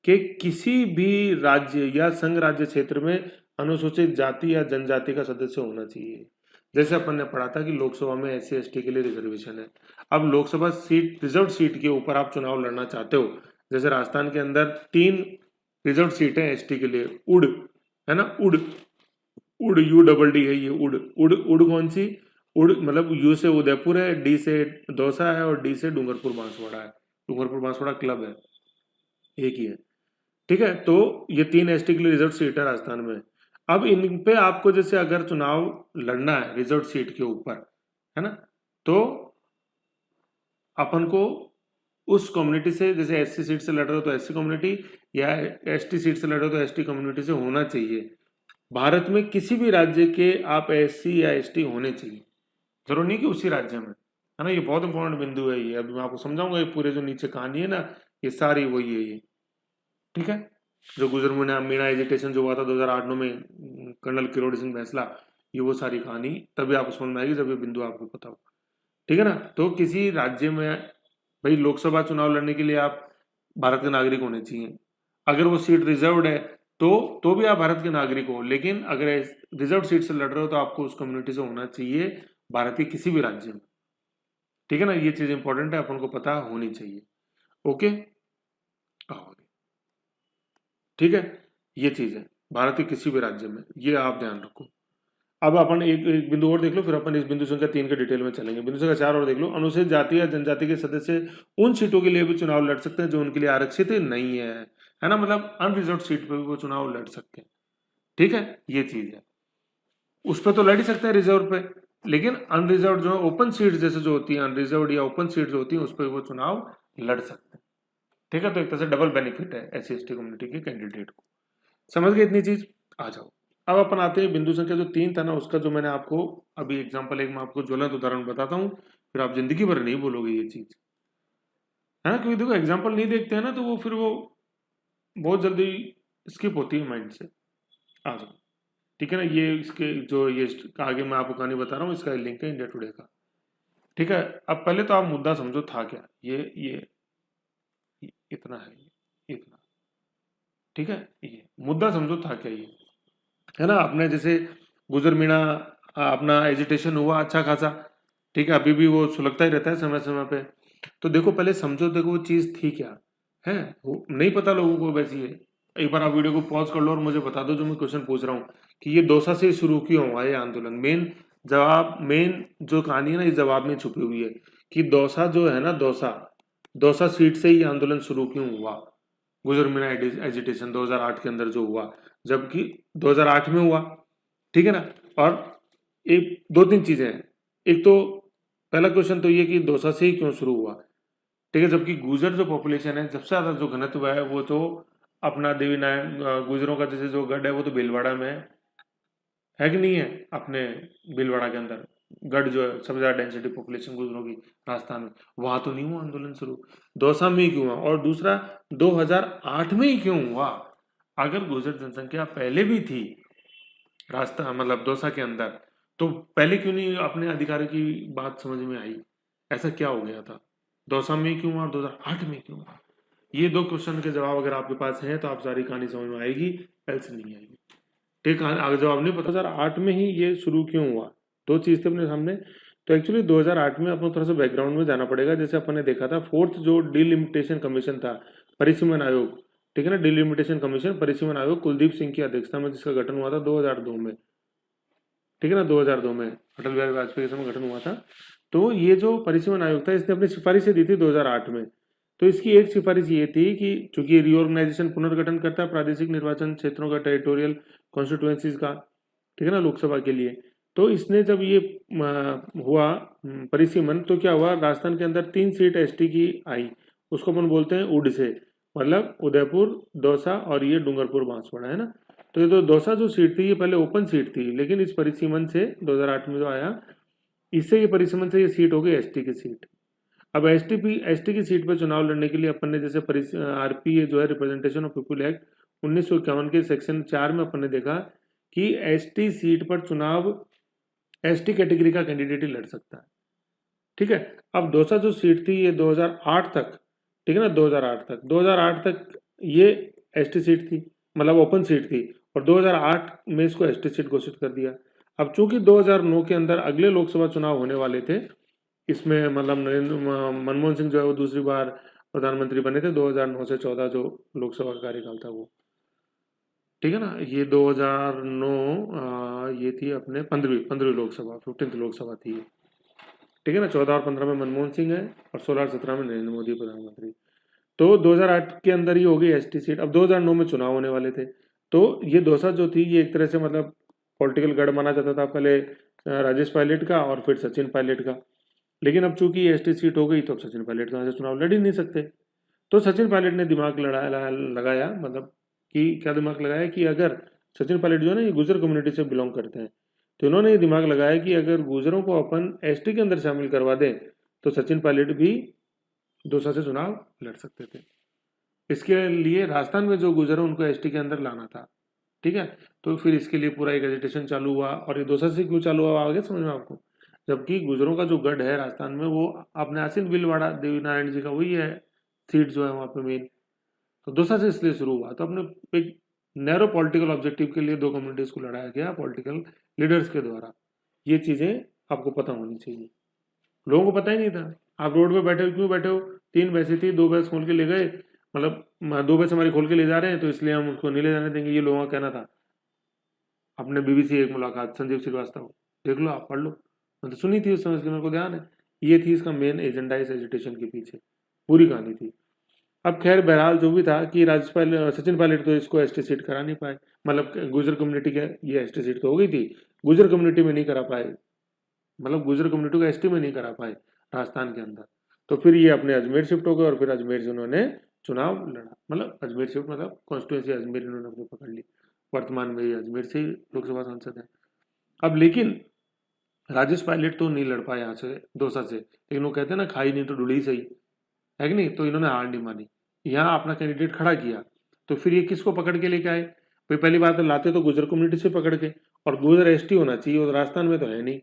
के किसी भी राज्य या संघ राज्य क्षेत्र में अनुसूचित जाति या जनजाति का सदस्य होना चाहिए। जैसे अपन ने पढ़ा था कि लोकसभा में SC/ST के लिए रिजर्वेशन है। अब लोकसभा सीट, रिजर्व सीट के ऊपर आप चुनाव लड़ना चाहते हो, जैसे राजस्थान के अंदर 3 रिजर्व सीट है ST के लिए, उड़ है ना, उड़ UDD है ये, उड़ कौन सी, उड़ मतलब U से उदयपुर है, D से दौसा है, और D से डूंगरपुर बांसवाड़ा है। डूंगरपुर बांसवाड़ा क्लब है, एक ही है। ठीक है, तो ये 3 ST के लिए रिजर्व सीट है राजस्थान में। अब इन पे आपको जैसे अगर चुनाव लड़ना है रिजर्व सीट के ऊपर, है ना, तो अपन को उस कम्युनिटी से, जैसे SC सीट से लड़ रहे हो तो SC कम्युनिटी, या ST सीट से लड़ रहे हो तो ST कम्युनिटी से होना चाहिए। भारत में किसी भी राज्य के आप SC या ST होने चाहिए, जरूरी नहीं कि उसी राज्य में, है ना। ये बहुत इंपॉर्टेंट बिंदु है ये, अभी मैं आपको समझाऊंगा। ये पूरे जो नीचे कहानी है ना, ये सारी वही है ये। ठीक है, जो गुजर मीणा एजिटेशन जो हुआ था 2008-9 में, कर्नल किरोड़ी सिंह बैंसला, ये वो सारी कहानी तभी आपको समझ में आएगी जब ये बिंदु आपको पता हो। ठीक है ना, तो किसी राज्य में भाई लोकसभा चुनाव लड़ने के लिए आप भारत के नागरिक होने चाहिए। अगर वो सीट रिजर्व्ड है तो भी आप भारत के नागरिक हो, लेकिन अगर रिजर्व सीट से लड़ रहे हो तो आपको उस कम्युनिटी से होना चाहिए, भारत के किसी भी राज्य में। ठीक है ना, ये चीज इंपॉर्टेंट है, अपन को पता होनी चाहिए। ओके, ठीक है, ये चीज है भारत के किसी भी राज्य में, ये आप ध्यान रखो। अब अपन एक बिंदु और देख लो, फिर अपन इस बिंदु संख्या 3 के डिटेल में चलेंगे। बिंदु संख्या 4 और देख लो, अनुसूचित जाति या जनजाति के सदस्य उन सीटों के लिए भी चुनाव लड़ सकते हैं जो उनके लिए आरक्षित नहीं है ना, मतलब अनरिजर्व सीट पर भी वो चुनाव लड़ सकते हैं। ठीक है, ये चीज है, उस पर तो लड़ ही सकते हैं रिजर्व पे, लेकिन अनरिजर्व जो है ओपन सीट जैसे जो होती है, अनरिजर्व या ओपन सीट जो होती है उस पर वो चुनाव लड़ सकते हैं। ठीक है, तो एक तरह से डबल बेनिफिट है SC/ST कम्युनिटी के कैंडिडेट को। समझ गए इतनी चीज? आ जाओ अब अपन आते हैं बिंदु संख्या जो 3 था ना, उसका जो मैंने आपको अभी एग्जांपल एक मैं आपको ज्वलंत उदाहरण बताता हूँ, फिर आप जिंदगी भर नहीं बोलोगे ये चीज, है ना? क्योंकि देखो एग्जाम्पल नहीं देखते हैं ना तो वो फिर वो बहुत जल्दी स्किप होती है माइंड से। आ जाओ, ठीक है ना? ये इसके जो ये आगे मैं आपको कहानी बता रहा हूँ, इसका लिंक है इंडिया टुडे का। ठीक है, अब पहले तो आप मुद्दा समझो था क्या। ये इतना है, इतना, ठीक है? ये मुद्दा समझो था क्या, ये है ना? आपने जैसे गुजर मीणा अपना एजिटेशन हुआ अच्छा खासा, ठीक है, अभी भी वो सुलगता ही रहता है समय समय पे। तो देखो पहले समझो, देखो वो चीज थी क्या है, वो नहीं पता लोगों को वैसी है। एक बार आप वीडियो को पॉज कर लो और मुझे बता दो जो मैं क्वेश्चन पूछ रहा हूँ कि ये दौसा से शुरू क्यों हुआ ये आंदोलन। मेन जवाब, मेन जो कहानी है ना, इस जवाब में छुपी हुई है कि दौसा जो है ना, दौसा सीट से ही आंदोलन शुरू क्यों हुआ। गुजर मीणा एजिटेशन 2008 के अंदर जो हुआ, जबकि 2008 में हुआ, ठीक है ना? और एक दो तीन चीजें हैं। एक तो पहला क्वेश्चन तो ये कि दौसा से ही क्यों शुरू हुआ, ठीक है? जबकि गुजर जो पॉपुलेशन है, सबसे ज्यादा जो घनत्व है वो तो अपना देवी नारायण गुजरों का जैसे जो गढ़ है वो तो भीलवाड़ा में है कि नहीं है? अपने भीलवाड़ा के अंदर गढ़ जो है सबसे ज्यादा डेंसिटी पॉपुलेशन गुजरों की राजस्थान में, वहां तो नहीं हुआ आंदोलन शुरू, दौसा में ही क्यों हुआ? और दूसरा 2008 में ही क्यों हुआ? अगर गुजर जनसंख्या पहले भी थी रास्ता मतलब दौसा के अंदर, तो पहले क्यों नहीं अपने अधिकारी की बात समझ में आई? ऐसा क्या हो गया था? दौसा में क्यों हुआ और 2008 में क्यों हुआ? ये दो क्वेश्चन के जवाब अगर आपके पास हैं तो आप सारी कहानी समझ में आएगी, else नहीं आएगी। ठीक है, अगर जवाब नहीं पता 2008 में ही ये शुरू क्यों हुआ, दो चीज थे अपने सामने। तो एक्चुअली 2008 में अपने थोड़ा सा बैकग्राउंड में जाना पड़ेगा। जैसे अपन ने देखा था फोर्थ जो डिलिमिटेशन कमीशन था, परिसीमन आयोग, ठीक है ना? डिलिमिटेशन कमीशन परिसीमन आयोग कुलदीप सिंह की अध्यक्षता में जिसका गठन हुआ था 2002 में, ठीक है ना? 2002 में अटल बिहारी वाजपेयी के समय गठन हुआ था। तो ये जो परिसीमन आयोग था इसने अपनी सिफारिशें दी थी 2008 में। तो इसकी एक सिफारिश ये थी कि चूंकि रिओर्गेनाइजेशन पुनर्गठन करता है प्रादेशिक निर्वाचन क्षेत्रों का, टेरिटोरियल कॉन्स्टिट्यूएंसीज का, ठीक है ना, लोकसभा के लिए। तो इसने जब ये हुआ परिसीमन, तो क्या हुआ, राजस्थान के अंदर 3 सीट ST की आई, उसको अपन बोलते हैं उड से, मतलब उदयपुर, दौसा और ये डूंगरपुर बांसवाड़ा, है ना? तो ये तो दौसा जो सीट थी ये पहले ओपन सीट थी, लेकिन इस परिसीमन से 2008 में जो आया, इससे ये परिसीमन से ये सीट हो गई ST की सीट। अब ST की सीट पर चुनाव लड़ने के लिए अपन ने जैसे RPA जो है रिप्रेजेंटेशन ऑफ पीपुल एक्ट 1951 के सेक्शन 4 में अपन ने देखा कि ST सीट पर चुनाव ST कैटेगरी का कैंडिडेट ही लड़ सकता है, ठीक है? अब दौसा जो सीट थी ये 2008 तक, ठीक है ना, 2008 तक ये ST सीट थी, मतलब ओपन सीट थी, और 2008 में इसको ST सीट घोषित कर दिया। अब चूंकि 2009 के अंदर अगले लोकसभा चुनाव होने वाले थे, इसमें मतलब मनमोहन सिंह जो है वो दूसरी बार प्रधानमंत्री बने थे, 2009 से 14 जो लोकसभा का कार्यकाल था वो, ठीक है ना? ये 2009 ये थी अपने 15वीं लोकसभा, 15th लोकसभा थी ये, ठीक है ना? 14 और 15 में मनमोहन सिंह है और 16 और 17 में नरेंद्र मोदी प्रधानमंत्री। तो 2008 के अंदर ही हो गई ST सीट। अब 2009 में चुनाव होने वाले थे, तो ये दौसा जो थी ये एक तरह से मतलब पॉलिटिकल गढ़ माना जाता था, पहले राजेश पायलट का और फिर सचिन पायलट का। लेकिन अब चूंकि ST सीट हो गई तो अब सचिन पायलट कहाँ से चुनाव लड़ ही नहीं सकते। तो सचिन पायलट ने दिमाग लगाया, मतलब कि क्या दिमाग लगाया कि अगर सचिन पायलट जो है ना ये गुजर कम्युनिटी से बिलोंग करते हैं, तो इन्होंने ये दिमाग लगाया कि अगर गुजरों को अपन ST के अंदर शामिल करवा दें तो सचिन पायलट भी दौसा से चुनाव लड़ सकते थे। इसके लिए राजस्थान में जो गुजर है उनको ST के अंदर लाना था, ठीक है? तो फिर इसके लिए पूरा एक एजिटेशन चालू हुआ। और ये दौसा से क्यों चालू हुआ आगे समझ में आपको? जबकि गुजरों का जो गढ़ है राजस्थान में वो अपने आसीन भीलवाड़ा देवी नारायण जी का वही है सीट जो है वहाँ पे मेन, तो दौसा से इसलिए शुरू हुआ। तो अपने एक नैरो पॉलिटिकल ऑब्जेक्टिव के लिए दो कम्युनिटीज को लड़ाया गया पॉलिटिकल लीडर्स के द्वारा। ये चीजें आपको पता होनी चाहिए, लोगों को पता ही नहीं था। आप रोड पे बैठे हो, क्यों बैठे हो? 3 भैंसें थी, 2 भैंस खोल के ले गए, मतलब 2 भैंस हमारी खोल के ले जा रहे हैं तो इसलिए हम उसको नहीं ले जाने देंगे, ये लोगों का कहना था। अपने BBC एक मुलाकात संजीव श्रीवास्तव, देख लो आप, पढ़ लो, मतलब सुनी थी उस समय, मेरे को ध्यान है। ये थी इसका मेन एजेंडा, इस एजिटेशन के पीछे पूरी कहानी थी। अब खैर बहरहाल जो भी था कि सचिन पायलट तो इसको ST सीट करा नहीं पाए, मतलब गुजर कम्युनिटी के ये ST सीट तो हो गई थी, गुजर कम्युनिटी में नहीं करा पाए, मतलब गुजर कम्युनिटी को एसटी में नहीं करा पाए राजस्थान के अंदर। तो फिर ये अपने अजमेर शिफ्ट हो गए और फिर अजमेर से उन्होंने चुनाव लड़ा, मतलब अजमेर शिफ्ट मतलब कॉन्स्टिट्यूंसी अजमेर इन्होंने अपनी पकड़ ली। वर्तमान में ये अजमेर से ही लोकसभा सांसद है। अब लेकिन राजेश पायलट तो नहीं लड़ पाए यहाँ से दौसा से, लेकिन वो कहते हैं ना खाई नहीं तो ढूंढी सही, है कि नहीं। तो इन्होंने हार नहीं मानी, यहाँ अपना कैंडिडेट खड़ा किया। तो फिर ये किसको पकड़ के लेके आए भाई? पहली बात है लाते तो गुजर कम्युनिटी से पकड़ के, और गुजर एसटी होना चाहिए, और राजस्थान में तो है नहीं।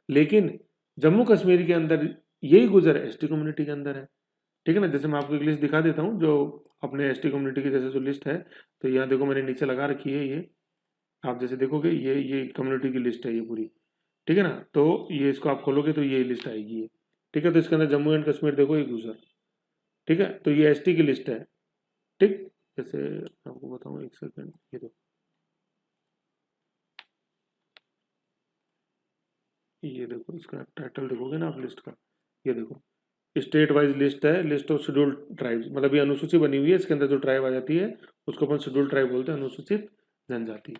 लेकिन जम्मू कश्मीर के अंदर यही गुजर एसटी कम्युनिटी के अंदर है, ठीक है ना। जैसे मैं आपको एक लिस्ट दिखा देता हूँ जो अपने एसटी कम्युनिटी की जैसे जो लिस्ट है, तो यहाँ देखो मैंने नीचे लगा रखी है, ये आप जैसे देखोगे ये कम्युनिटी की लिस्ट है ये पूरी, ठीक है ना। तो ये इसको आप खोलोगे तो ये लिस्ट आएगी ये, ठीक है। तो इसके अंदर जम्मू एंड कश्मीर देखो ये गुजर, ठीक है। तो ये एसटी की लिस्ट है, ठीक। जैसे आपको बताऊँ एक सेकंड, ये देखो इसका टाइटल देखोगे ना आप लिस्ट का, ये देखो स्टेट वाइज लिस्ट है, लिस्ट ऑफ शेड्यूल्ड ट्राइब्स, मतलब ये अनुसूची बनी हुई है, इसके अंदर जो ट्राइब आ जाती है उसको अपन शेड्यूल्ड ट्राइब बोलते हैं, अनुसूचित जनजाति,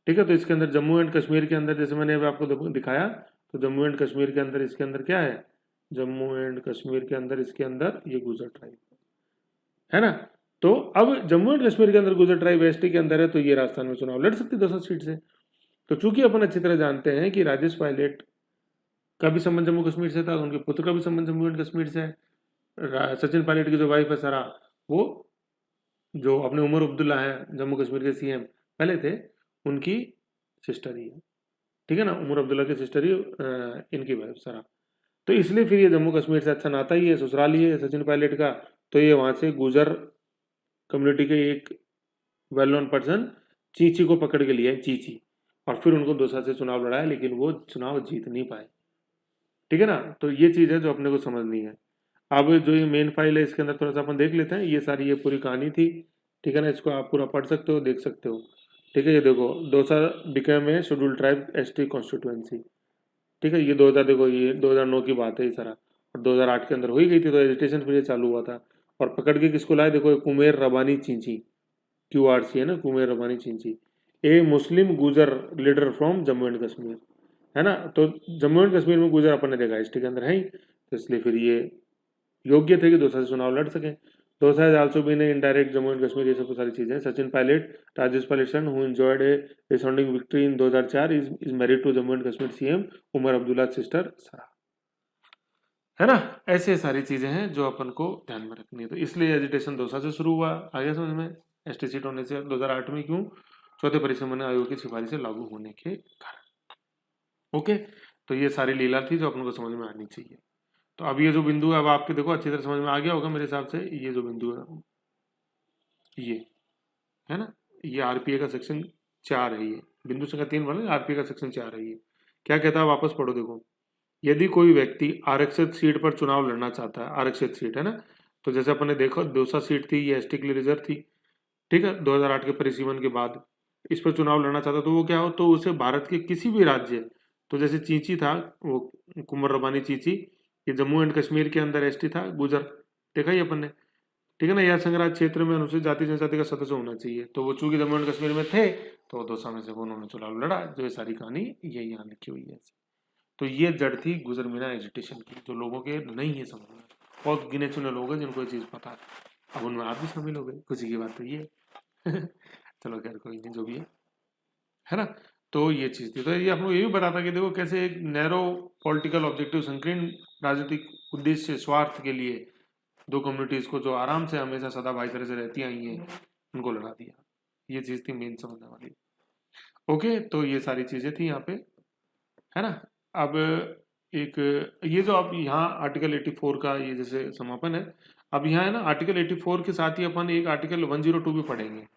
ठीक है। तो इसके अंदर जम्मू एंड कश्मीर के अंदर जैसे मैंने अभी आपको दिखाया, तो जम्मू एंड कश्मीर के अंदर इसके अंदर क्या है, जम्मू एंड कश्मीर के अंदर इसके अंदर ये गुजर ट्राइब है ना। तो अब जम्मू एंड कश्मीर के अंदर गुजर ट्राइब एसटी के अंदर है, तो ये राजस्थान में चुनाव लड़ सकती 200 सीट से। तो चूंकि अपन अच्छी तरह जानते हैं कि राजेश पायलट का भी संबंध जम्मू कश्मीर से था, उनके पुत्र का भी संबंध जम्मू एंड कश्मीर से है। सचिन पायलट की जो वाइफ है सरा, वो जो अपने उमर अब्दुल्ला है जम्मू कश्मीर के सीएम पहले थे, उनकी सिस्टर ही है, ठीक है ना। उमर अब्दुल्ला की सिस्टर ही इनकी वाइफ सरा। तो इसलिए फिर ये जम्मू कश्मीर से अच्छा नाता ही है, ससुराल ही है सचिन पायलट का। तो ये वहाँ से गुजर कम्युनिटी के एक वेल नोन पर्सन चीची को पकड़ के लिया है, चीची, और फिर उनको दौसा से चुनाव लड़ाया, लेकिन वो चुनाव जीत नहीं पाए, ठीक है ना। तो ये चीज़ है जो अपने को समझनी है। अब जो ये मेन फाइल है इसके अंदर थोड़ा सा अपन देख लेते हैं, ये सारी ये पूरी कहानी थी, ठीक है ना। इसको आप पूरा पढ़ सकते हो, देख सकते हो, ठीक है। ये देखो दौसा बिकेम है शेड्यूल्ड ट्राइब एसटी कॉन्स्टिट्यूएंसी, ठीक है। ये 2000 देखो ये 2009 की बात है ये सारा, और 2008 के अंदर हो ही गई थी, तो एजिटेशन फिर ये चालू हुआ था। और पकड़ के किसको लाए, देखो कुमेर रबानी चींची, QRC है ना, कुमेर रबानी चींची, ए मुस्लिम गुजर leader from Jammu and Kashmir, है ना। तो जम्मू एंड कश्मीर में गुजर अपन ने देखा एसटी के अंदर है ही, तो इसलिए फिर ये योग्य थे कि दौसा से चुनाव लड़ सके। Dausa is also been indirect Jammu and Kashmir, ये सब सारी चीजें। Sachin Pilot, Rajesh Pilot son who enjoyed a resounding victory in 2004 is married to Jammu and Kashmir CM Omar Abdullah sister Sara, है ना। ऐसे सारी चीजें हैं जो अपन को ध्यान में रखनी है। तो इसलिए एजिटेशन दौसा से शुरू हुआ, आगे समझ में, एसटी सीट होने से 2008 में, क्यों, चौथे परिसमन आयोग की सिफारिश से लागू होने के कारण। ओके, तो ये सारी लीला थी जो अपन को समझ में आनी चाहिए। तो अब ये जो बिंदु है अब आपके देखो अच्छी तरह समझ में आ गया होगा मेरे हिसाब से। ये जो बिंदु है ये है ना, ये आरपीए का सेक्शन 4 है, ये बिंदु संख्या 3 वाला आरपीए का सेक्शन 4 है। ये क्या कहता है, वापस पढ़ो देखो। यदि कोई व्यक्ति आरक्षित सीट पर चुनाव लड़ना चाहता है, आरक्षित सीट है ना, तो जैसे अपन ने देखा दौसा सीट थी, ये एसटी के लिए रिजर्व थी, ठीक है। 2008 के परिसीमन के बाद इस पर चुनाव लड़ना चाहता तो वो क्या हो, तो उसे भारत के किसी भी राज्य, तो जैसे चींची था वो कुंवर रबानी चींची, ये जम्मू एंड कश्मीर के अंदर एसटी था गुजर, देखा ही अपन ने, ठीक है ना। यह संग्रह क्षेत्र में अनुसूचित जाति जनजाति का सदस्य होना चाहिए, तो वो चूंकि जम्मू एंड कश्मीर में थे तो दौसा में से उन्होंने चुनाव लड़ा। जो ये सारी कहानी ये यहाँ लिखी हुई है। तो ये जड़ थी गुजर मीना एजिटेशन की, जो लोगों के नहीं है समझ में, बहुत गिने चुने लोग हैं जिनको ये चीज़ पता है। अब उनमें आप भी शामिल हो गए, खुशी की बात तो ये चलो खैर कोई नहीं, जो भी है ना। तो ये चीज़ थी। तो ये आपको ये भी बताता कि देखो कैसे एक नैरो पॉलिटिकल ऑब्जेक्टिव, संकीर्ण राजनीतिक उद्देश्य स्वार्थ के लिए दो कम्युनिटीज को जो आराम से हमेशा सदा भाईचारे से रहती आई हैं उनको लड़ा दिया। ये चीज़ थी मेन समझने वाली। ओके, तो ये सारी चीज़ें थी यहाँ पे, है ना। अब एक ये जो आप यहाँ आर्टिकल 84 का ये जैसे समापन है, अब यहाँ है ना आर्टिकल 84 के साथ ही अपन एक आर्टिकल 102 भी पढ़ेंगे।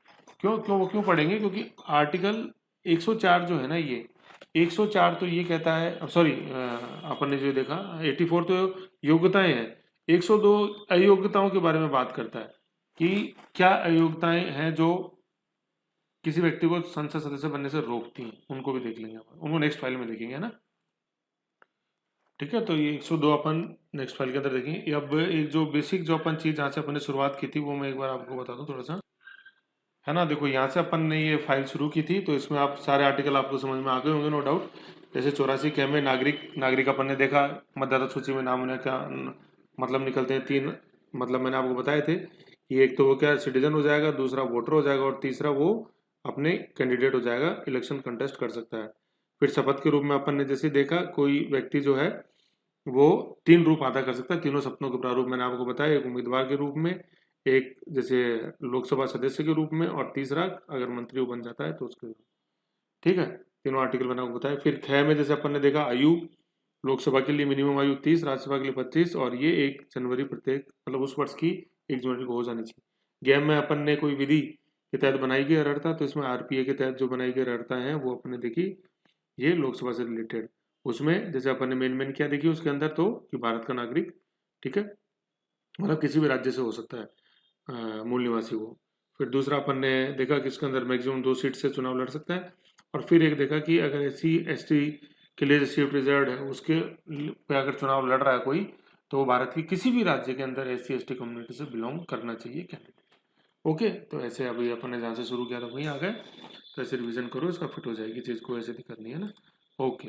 क्यों पढ़ेंगे, क्योंकि आर्टिकल 104 जो है ना, ये 104 तो ये कहता है, सॉरी अपन ने जो देखा 84 तो योग्यताएं हैं, 102 अयोग्यताओं के बारे में बात करता है कि क्या अयोग्यताएं हैं जो किसी व्यक्ति को संसद सदस्य बनने से रोकती हैं, उनको भी देख लेंगे अपन, उनको नेक्स्ट फाइल में देखेंगे, है ना। ठीक है, तो ये 102 अपन नेक्स्ट फाइल के अंदर देखेंगे। अब एक जो बेसिक जो अपन चीज जहाँ से अपन ने शुरुआत की थी वो मैं एक बार आपको बता दूं थोड़ा सा, है ना। देखो यहाँ से अपन ने ये फाइल शुरू की थी, तो इसमें आप सारे आर्टिकल आपको समझ में आ गए होंगे नो डाउट। जैसे 84 के में नागरिक अपन ने देखा, मतदाता सूची में नाम होने का मतलब निकलते हैं 3, मतलब मैंने आपको बताए थे कि एक तो वो क्या सिटीजन हो जाएगा, दूसरा वोटर हो जाएगा और तीसरा वो अपने कैंडिडेट हो जाएगा, इलेक्शन कंटेस्ट कर सकता है। फिर शपथ के रूप में अपन ने जैसे देखा कोई व्यक्ति जो है वो 3 रूप अदा कर सकता है, तीनों सपनों के प्रारूप मैंने आपको बताया, एक उम्मीदवार के रूप में, एक जैसे लोकसभा सदस्य के रूप में और तीसरा अगर मंत्री वो बन जाता है तो उसके, ठीक है, तीनों आर्टिकल मैंने आपको बताया। फिर 6 में जैसे अपन ने देखा आयु, लोकसभा के लिए मिनिमम आयु 30, राज्यसभा के लिए 25 और ये 1 जनवरी प्रत्येक मतलब उस वर्ष की 1 जनवरी को हो जानी चाहिए। गेम में अपन ने कोई विधि के तहत बनाई गई अर्हता, तो इसमें आरपीए के तहत जो बनाई गई अर्हता है वो अपन ने देखी, ये लोकसभा से रिलेटेड। उसमें जैसे अपन ने मेन क्या देखी उसके अंदर, तो कि भारत का नागरिक, ठीक है, मतलब किसी भी राज्य से हो सकता है मूल निवासी वो। फिर दूसरा अपन ने देखा कि इसके अंदर मैक्सिमम 2 सीट से चुनाव लड़ सकता है। और फिर एक देखा कि अगर SC/ST के लिए सीट रिजर्व है उसके पे अगर चुनाव लड़ रहा है कोई, तो वो भारत की किसी भी राज्य के अंदर SC/ST कम्युनिटी से बिलोंग करना चाहिए कैंडिडेट। ओके, तो ऐसे अभी अपन ने जहाँ से शुरू किया था वहीं आ गए, तो ऐसे रिविजन करो, इसका फिट हो जाएगी चीज़ को, ऐसे दिक्कत नहीं है ना। ओके।